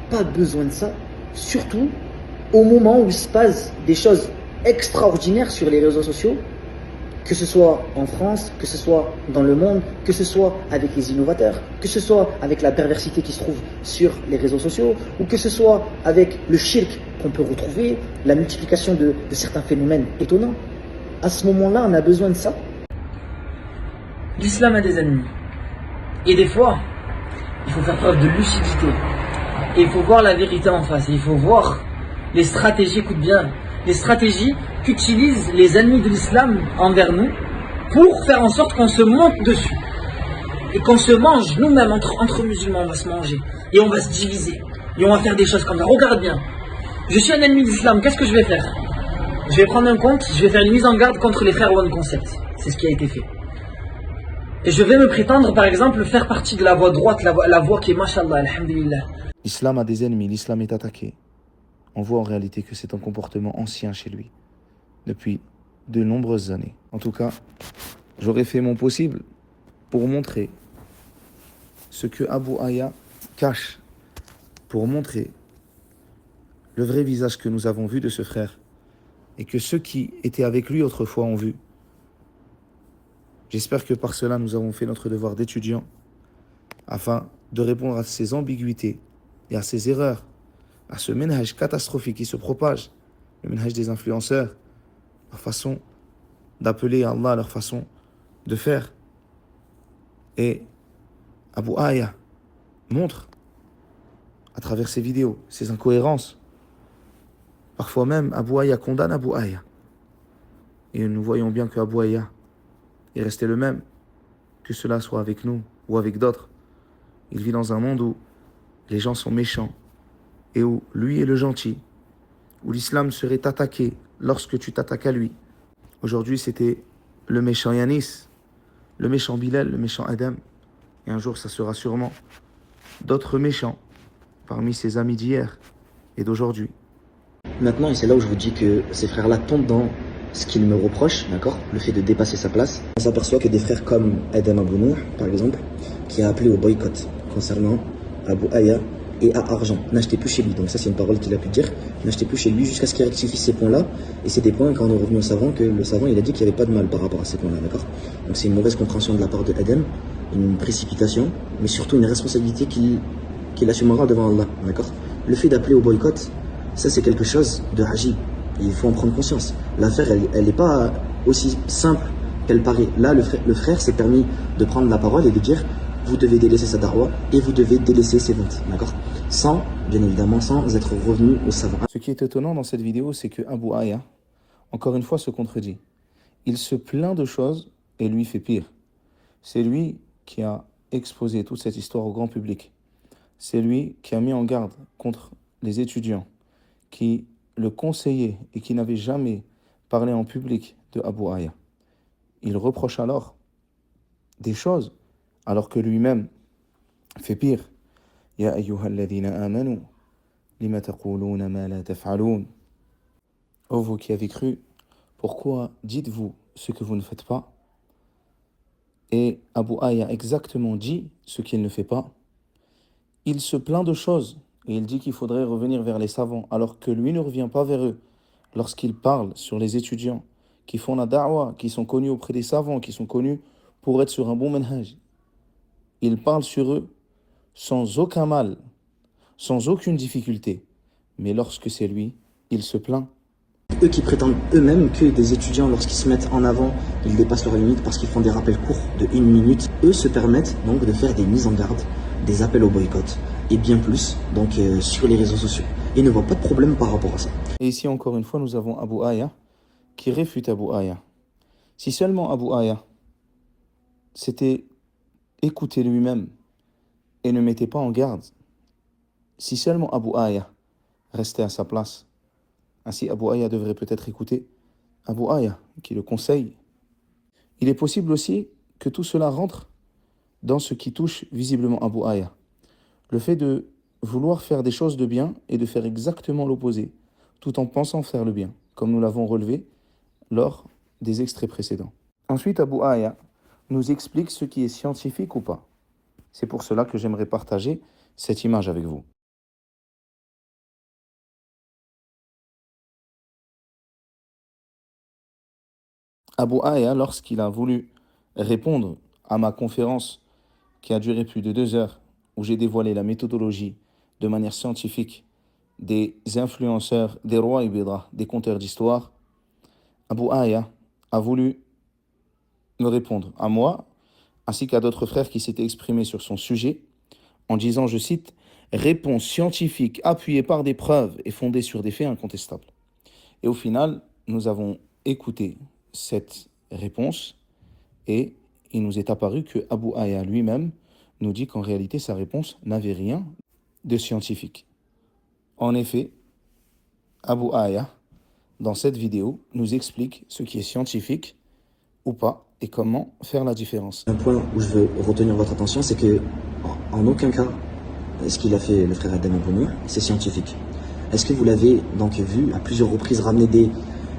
pas besoin de ça, surtout au moment où il se passe des choses extraordinaires sur les réseaux sociaux, que ce soit en France, que ce soit dans le monde, que ce soit avec les innovateurs, que ce soit avec la perversité qui se trouve sur les réseaux sociaux, ou que ce soit avec le shirk qu'on peut retrouver, la multiplication de certains phénomènes étonnants. À ce moment-là, on a besoin de ça. L'islam a des ennemis. Et des fois, il faut faire preuve de lucidité. Et il faut voir la vérité en face. Et il faut voir les stratégies, écoute bien, les stratégies qu'utilisent les ennemis de l'islam envers nous pour faire en sorte qu'on se monte dessus. et qu'on se mange nous-mêmes entre musulmans, on va se manger et on va se diviser et on va faire des choses comme ça. Regarde bien, je suis un ennemi de l'islam, qu'est-ce que je vais faire? Je vais prendre un compte, je vais faire une mise en garde contre les frères One Concept. C'est ce qui a été fait. Et je vais me prétendre, par exemple, faire partie de la voie droite, la voie qui est, mashallah, alhamdulillah. L'islam a des ennemis, l'islam est attaqué. On voit en réalité que c'est un comportement ancien chez lui, depuis de nombreuses années. En tout cas, j'aurais fait mon possible pour montrer ce que Abu Aya cache, pour montrer le vrai visage que nous avons vu de ce frère et que ceux qui étaient avec lui autrefois ont vu. J'espère que par cela, nous avons fait notre devoir d'étudiant afin de répondre à ces ambiguïtés et à ces erreurs, à ce ménage catastrophique qui se propage, le ménage des influenceurs, leur façon d'appeler Allah, leur façon de faire. Et Abu Aya montre, à travers ses vidéos, ses incohérences. Parfois même, Abu Aya condamne Abu Aya. Et nous voyons bien que Abu Aya est resté le même, que cela soit avec nous ou avec d'autres. Il vit dans un monde où les gens sont méchants et où lui est le gentil, où l'islam serait attaqué lorsque tu t'attaques à lui. Aujourd'hui, c'était le méchant Yanis, le méchant Bilal, le méchant Adam. Et un jour, ça sera sûrement d'autres méchants parmi ses amis d'hier et d'aujourd'hui. Maintenant, et c'est là où je vous dis que ces frères-là tombent dans ce qu'ils me reprochent, d'accord, le fait de dépasser sa place. On s'aperçoit que des frères comme Adam Abou Nour, par exemple, qui a appelé au boycott concernant Abu Aya et à argent, n'achetez plus chez lui. Donc ça, c'est une parole qu'il a pu dire, n'achetez plus chez lui jusqu'à ce qu'il rectifie ces points-là. Et c'est des points, quand on est revenu au savant, que le savant, il a dit qu'il n'y avait pas de mal par rapport à ces points-là, d'accord. Donc c'est une mauvaise compréhension de la part de Adam, une précipitation, mais surtout une responsabilité qu'il assumera devant Allah, d'accord. Le fait d'appeler au boycott, ça c'est quelque chose de hajib. Il faut en prendre conscience. L'affaire, elle n'est pas aussi simple qu'elle paraît. Là, le frère s'est permis de prendre la parole et de dire vous devez délaisser sa darwa et vous devez délaisser ses ventes, d'accord, sans, bien évidemment, sans être revenu au savant. Ce qui est étonnant dans cette vidéo, c'est que Abu Aya, encore une fois, se contredit. Il se plaint de choses et lui fait pire. C'est lui qui a exposé toute cette histoire au grand public. C'est lui qui a mis en garde contre les étudiants qui le conseillaient et qui n'avaient jamais parlé en public de Abu Aya. Il reproche alors des choses alors que lui-même fait pire. Ya ayyuhalladhina amanu lima taquluna ma la taf'alun. Ô vous qui avez cru, pourquoi dites-vous ce que vous ne faites pas? Et Abu Aya exactement dit ce qu'il ne fait pas. Il se plaint de choses et il dit qu'il faudrait revenir vers les savants alors que lui ne revient pas vers eux lorsqu'il parle sur les étudiants qui font la da'wa, qui sont connus auprès des savants, qui sont connus pour être sur un bon manhaj. Il parle sur eux sans aucun mal, sans aucune difficulté. Mais lorsque c'est lui, il se plaint. Eux qui prétendent eux-mêmes que des étudiants, lorsqu'ils se mettent en avant, ils dépassent leurs limites parce qu'ils font des rappels courts de 1 minute. Eux se permettent donc de faire des mises en garde, des appels au boycott et bien plus donc sur les réseaux sociaux. Et ne voient pas de problème par rapport à ça. Et ici encore une fois, nous avons Abu Aya qui réfute Abu Aya. Si seulement Abu Aya s'était écouté lui-même et ne mettait pas en garde, si seulement Abu Aya restait à sa place, ainsi Abu Aya devrait peut-être écouter Abu Aya qui le conseille. Il est possible aussi que tout cela rentre dans ce qui touche visiblement Abu Aya. Le fait de vouloir faire des choses de bien et de faire exactement l'opposé, tout en pensant faire le bien, comme nous l'avons relevé lors des extraits précédents. Ensuite, Abu Aya nous explique ce qui est scientifique ou pas. C'est pour cela que j'aimerais partager cette image avec vous. Abu Aya, lorsqu'il a voulu répondre à ma conférence qui a duré plus de 2 heures, où j'ai dévoilé la méthodologie de manière scientifique des influenceurs, des rois et bidra, des conteurs d'histoire, Abu Aya a voulu me répondre à moi, ainsi qu'à d'autres frères qui s'étaient exprimés sur son sujet, en disant, je cite, « Réponse scientifique appuyée par des preuves et fondée sur des faits incontestables ». Et au final, nous avons écouté cette réponse et il nous est apparu que Abu Aya lui-même nous dit qu'en réalité sa réponse n'avait rien de scientifique. En effet, Abu Aya, dans cette vidéo, nous explique ce qui est scientifique ou pas et comment faire la différence. Un point où je veux retenir votre attention, c'est que en aucun cas, ce qu'il a fait le frère Adam Abou-Nour, c'est scientifique. Est-ce que vous l'avez donc vu à plusieurs reprises ramener des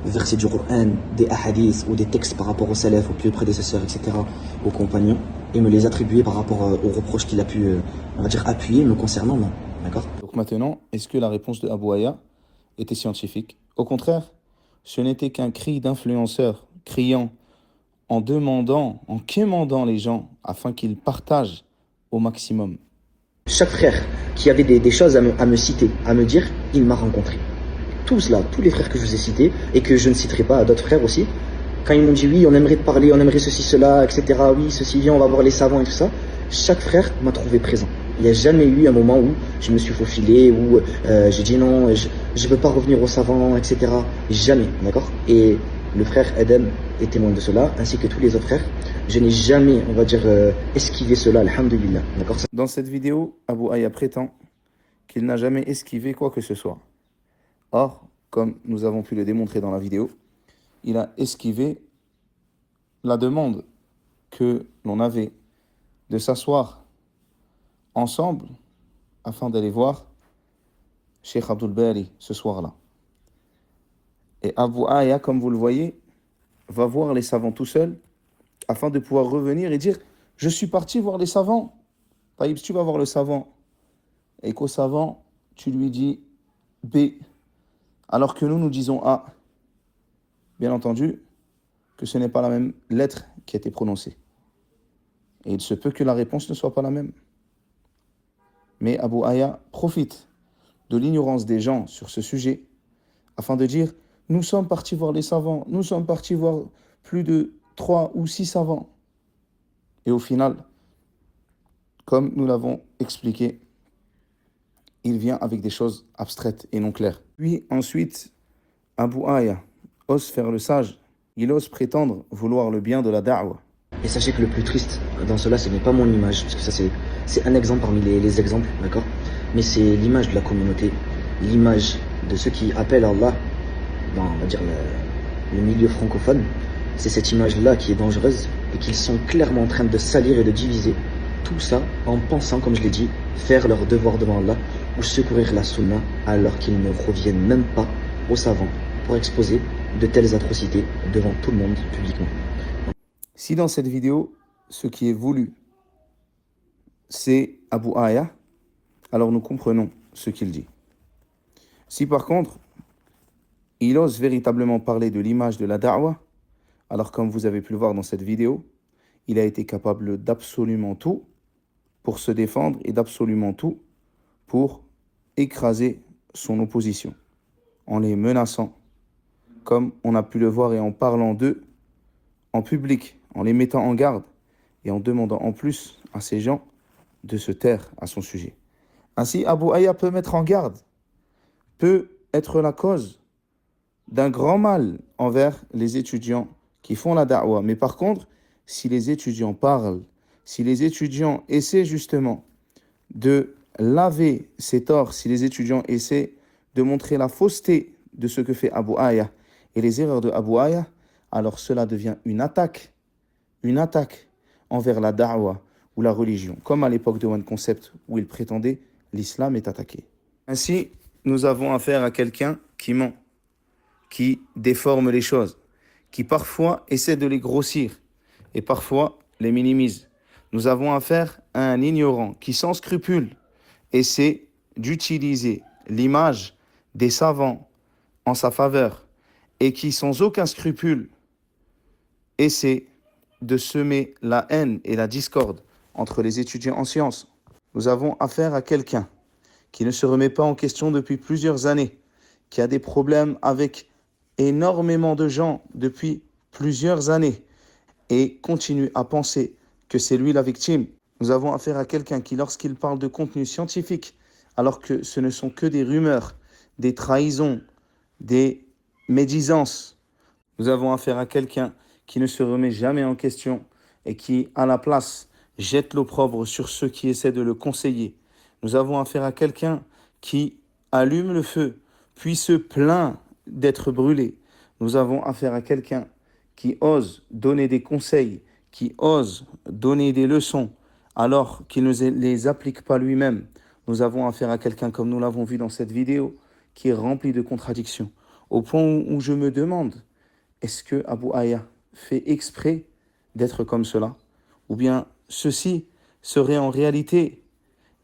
versets du Coran, des hadiths ou des textes par rapport aux salafs, aux pieux prédécesseurs, etc., aux compagnons, et me les attribuer par rapport aux reproches qu'il a pu, on va dire, appuyer me concernant? Non. D'accord? Donc maintenant, est-ce que la réponse de Abu Aya était scientifique? Au contraire, ce n'était qu'un cri d'influenceur criant en demandant, en quémandant les gens afin qu'ils partagent au maximum. Chaque frère qui avait des choses à me citer, à me dire, il m'a rencontré. Tous là, tous les frères que je vous ai cités, et que je ne citerai pas à d'autres frères aussi, quand ils m'ont dit oui, on aimerait te parler, on aimerait ceci, cela, etc., oui, ceci, viens, on va voir les savants et tout ça, chaque frère m'a trouvé présent. Il n'y a jamais eu un moment où je me suis faufilé, où j'ai dit non, je ne peux pas revenir aux savants, etc. Jamais, d'accord? Et le frère Adam est témoin de cela, ainsi que tous les autres frères. Je n'ai jamais, on va dire, esquivé cela, alhamdulillah, d'accord? Dans cette vidéo, Abu Aya prétend qu'il n'a jamais esquivé quoi que ce soit. Or, comme nous avons pu le démontrer dans la vidéo, il a esquivé la demande que l'on avait de s'asseoir ensemble afin d'aller voir Cheikh Abdul Bari ce soir-là. Et Abu Aya, comme vous le voyez, va voir les savants tout seul afin de pouvoir revenir et dire « Je suis parti voir les savants. » Taïb, si tu vas voir le savant et qu'au savant, tu lui dis B, alors que nous disons A, bien entendu que ce n'est pas la même lettre qui a été prononcée. Et il se peut que la réponse ne soit pas la même. Mais Abu Aya profite de l'ignorance des gens sur ce sujet afin de dire « Nous sommes partis voir les savants, nous sommes partis voir plus de 3 ou 6 savants. » Et au final, comme nous l'avons expliqué, il vient avec des choses abstraites et non claires. Puis ensuite, Abu Aya ose faire le sage. Il ose prétendre vouloir le bien de la da'wah. Et sachez que le plus triste dans cela, ce n'est pas mon image, parce que ça c'est un exemple parmi les exemples, d'accord? Mais c'est l'image de la communauté, l'image de ceux qui appellent Allah dans, on va dire, le milieu francophone. C'est cette image-là qui est dangereuse et qu'ils sont clairement en train de salir et de diviser. Tout ça en pensant, comme je l'ai dit, faire leur devoir devant Allah ou secourir la sunna alors qu'ils ne reviennent même pas aux savants pour exposer de telles atrocités devant tout le monde publiquement. Si dans cette vidéo, ce qui est voulu, c'est Abu Aya, alors nous comprenons ce qu'il dit. Si par contre, il ose véritablement parler de l'image de la da'wah, alors comme vous avez pu le voir dans cette vidéo, il a été capable d'absolument tout pour se défendre et d'absolument tout pour écraser son opposition, en les menaçant, comme on a pu le voir et en parlant d'eux en public, en les mettant en garde et en demandant en plus à ces gens de se taire à son sujet. Ainsi, Abu Aya peut mettre en garde, peut être la cause d'un grand mal envers les étudiants qui font la da'wah. Mais par contre, si les étudiants parlent, si les étudiants essaient justement de laver ces torts, si les étudiants essaient de montrer la fausseté de ce que fait Abu Aya et les erreurs de Abu Aya, alors cela devient une attaque envers la da'wah ou la religion, comme à l'époque de One Concept où il prétendait l'islam est attaqué. Ainsi, nous avons affaire à quelqu'un qui ment, qui déforme les choses, qui parfois essaie de les grossir et parfois les minimise. Nous avons affaire à un ignorant qui, sans scrupule, essaie d'utiliser l'image des savants en sa faveur et qui, sans aucun scrupule, essaie de semer la haine et la discorde entre les étudiants en sciences. Nous avons affaire à quelqu'un qui ne se remet pas en question depuis plusieurs années, qui a des problèmes avec énormément de gens depuis plusieurs années et continue à penser que c'est lui la victime. Nous avons affaire à quelqu'un qui, lorsqu'il parle de contenu scientifique, alors que ce ne sont que des rumeurs, des trahisons, des médisances, nous avons affaire à quelqu'un qui ne se remet jamais en question et qui, à la place, jette l'opprobre sur ceux qui essaient de le conseiller. Nous avons affaire à quelqu'un qui allume le feu, puis se plaint d'être brûlé. Nous avons affaire à quelqu'un qui ose donner des conseils, qui ose donner des leçons, alors qu'il ne les applique pas lui-même. Nous avons affaire à quelqu'un, comme nous l'avons vu dans cette vidéo, qui est rempli de contradictions. Au point où je me demande, est-ce que Abu Aya fait exprès d'être comme cela? Ou bien ceci serait en réalité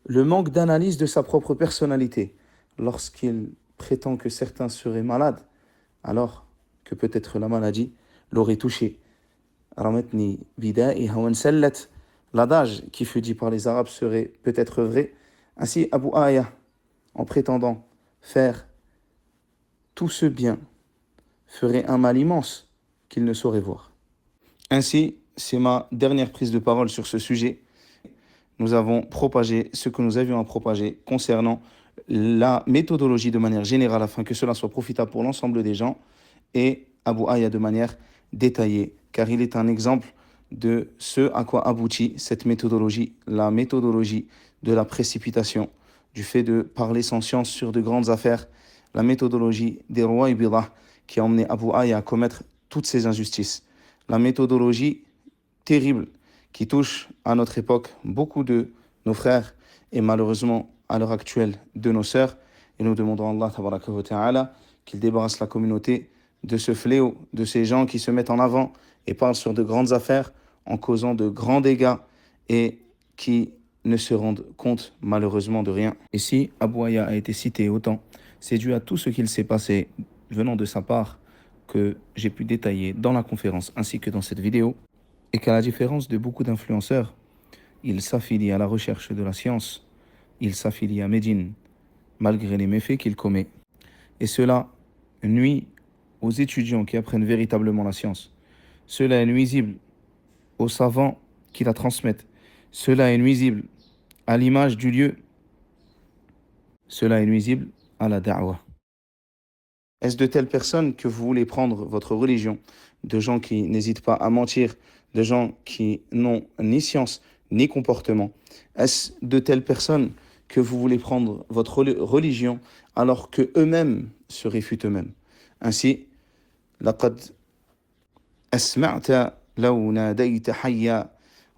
le manque d'analyse de sa propre personnalité lorsqu'il prétend que certains seraient malades, alors que peut-être la maladie l'aurait touché. Ramatni bida'i hawan sallat. L'adage qui fut dit par les Arabes serait peut-être vrai. Ainsi, Abu Aya, en prétendant faire tout ce bien, ferait un mal immense qu'il ne saurait voir. Ainsi, c'est ma dernière prise de parole sur ce sujet. Nous avons propagé ce que nous avions à propager concernant la méthodologie de manière générale afin que cela soit profitable pour l'ensemble des gens et Abu Aya de manière détaillée, car il est un exemple de ce à quoi aboutit cette méthodologie, la méthodologie de la précipitation, du fait de parler sans science sur de grandes affaires, la méthodologie des rois Ibidah qui a emmené Abu Aya à commettre toutes ces injustices, la méthodologie terrible qui touche à notre époque beaucoup de nos frères et malheureusement à l'heure actuelle de nos sœurs. Et nous demandons à Allah tabaraka wa ta'ala qu'il débarrasse la communauté de ce fléau, de ces gens qui se mettent en avant et parlent sur de grandes affaires en causant de grands dégâts et qui ne se rendent compte malheureusement de rien. Et si Abu Aya a été cité autant, c'est dû à tout ce qu'il s'est passé venant de sa part que j'ai pu détailler dans la conférence ainsi que dans cette vidéo, et qu'à la différence de beaucoup d'influenceurs, il s'affilie à la recherche de la science, il s'affilie à Médine, malgré les méfaits qu'il commet. Et cela nuit aux étudiants qui apprennent véritablement la science. Cela est nuisible aux savants qui la transmettent. Cela est nuisible à l'image du lieu. Cela est nuisible à la da'wah. Est-ce de telles personnes que vous voulez prendre votre religion, de gens qui n'hésitent pas à mentir, de gens qui n'ont ni science ni comportement? Est-ce de telles personnes que vous voulez prendre votre religion alors que eux-mêmes se réfutent eux-mêmes? Ainsi, لقد أسمعت لو ناديت حيا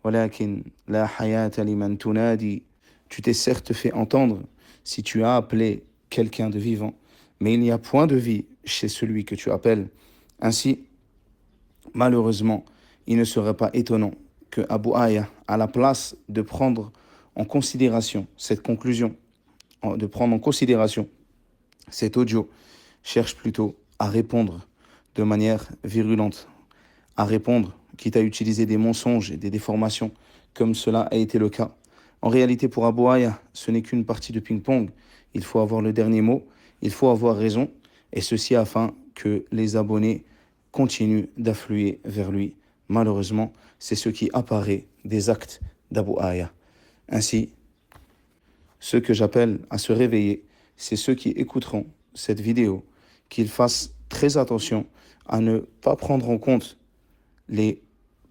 ولكن لا حياة لمن تنادي. Tu t'es certes fait entendre si tu as appelé quelqu'un de vivant, mais il n'y a point de vie chez celui que tu appelles. Ainsi, malheureusement, il ne serait pas étonnant que Abu Aya, à la place de prendre en considération cette conclusion, de prendre en considération cet audio, cherche plutôt à répondre de manière virulente, à répondre, quitte à utiliser des mensonges et des déformations, comme cela a été le cas. En réalité, pour Abu Aya, ce n'est qu'une partie de ping-pong. Il faut avoir le dernier mot, il faut avoir raison, et ceci afin que les abonnés continuent d'affluer vers lui. Malheureusement, c'est ce qui apparaît des actes d'Abu Aya. Ainsi, ceux que j'appelle à se réveiller, c'est ceux qui écouteront cette vidéo, qu'ils fassent très attention à ne pas prendre en compte les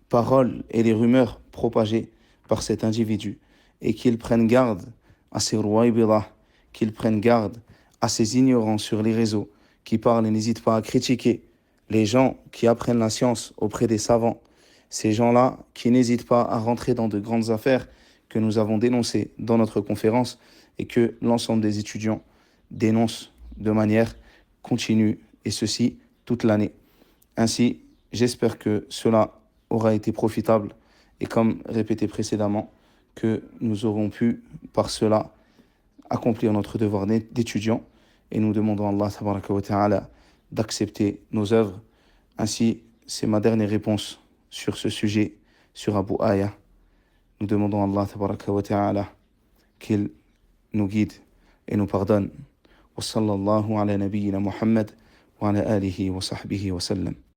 paroles et les rumeurs propagées par cet individu et qu'ils prennent garde à ces rois Ibidah, qu'ils prennent garde à ces ignorants sur les réseaux qui parlent et n'hésitent pas à critiquer les gens qui apprennent la science auprès des savants, ces gens-là qui n'hésitent pas à rentrer dans de grandes affaires que nous avons dénoncées dans notre conférence et que l'ensemble des étudiants dénoncent de manière continue et ceci toute l'année. Ainsi, j'espère que cela aura été profitable et comme répété précédemment, que nous aurons pu par cela accomplir notre devoir d'étudiant et nous demandons à Allah tabaraka wa ta'ala d'accepter nos œuvres. Ainsi, c'est ma dernière réponse sur ce sujet, sur Abu Aya. Nous demandons à Allah tabaraka wa ta'ala qu'il nous guide et nous pardonne. Wa sallallahu ala nabiyyina Muhammad wa ala alihi wa sahbihi wa sallam.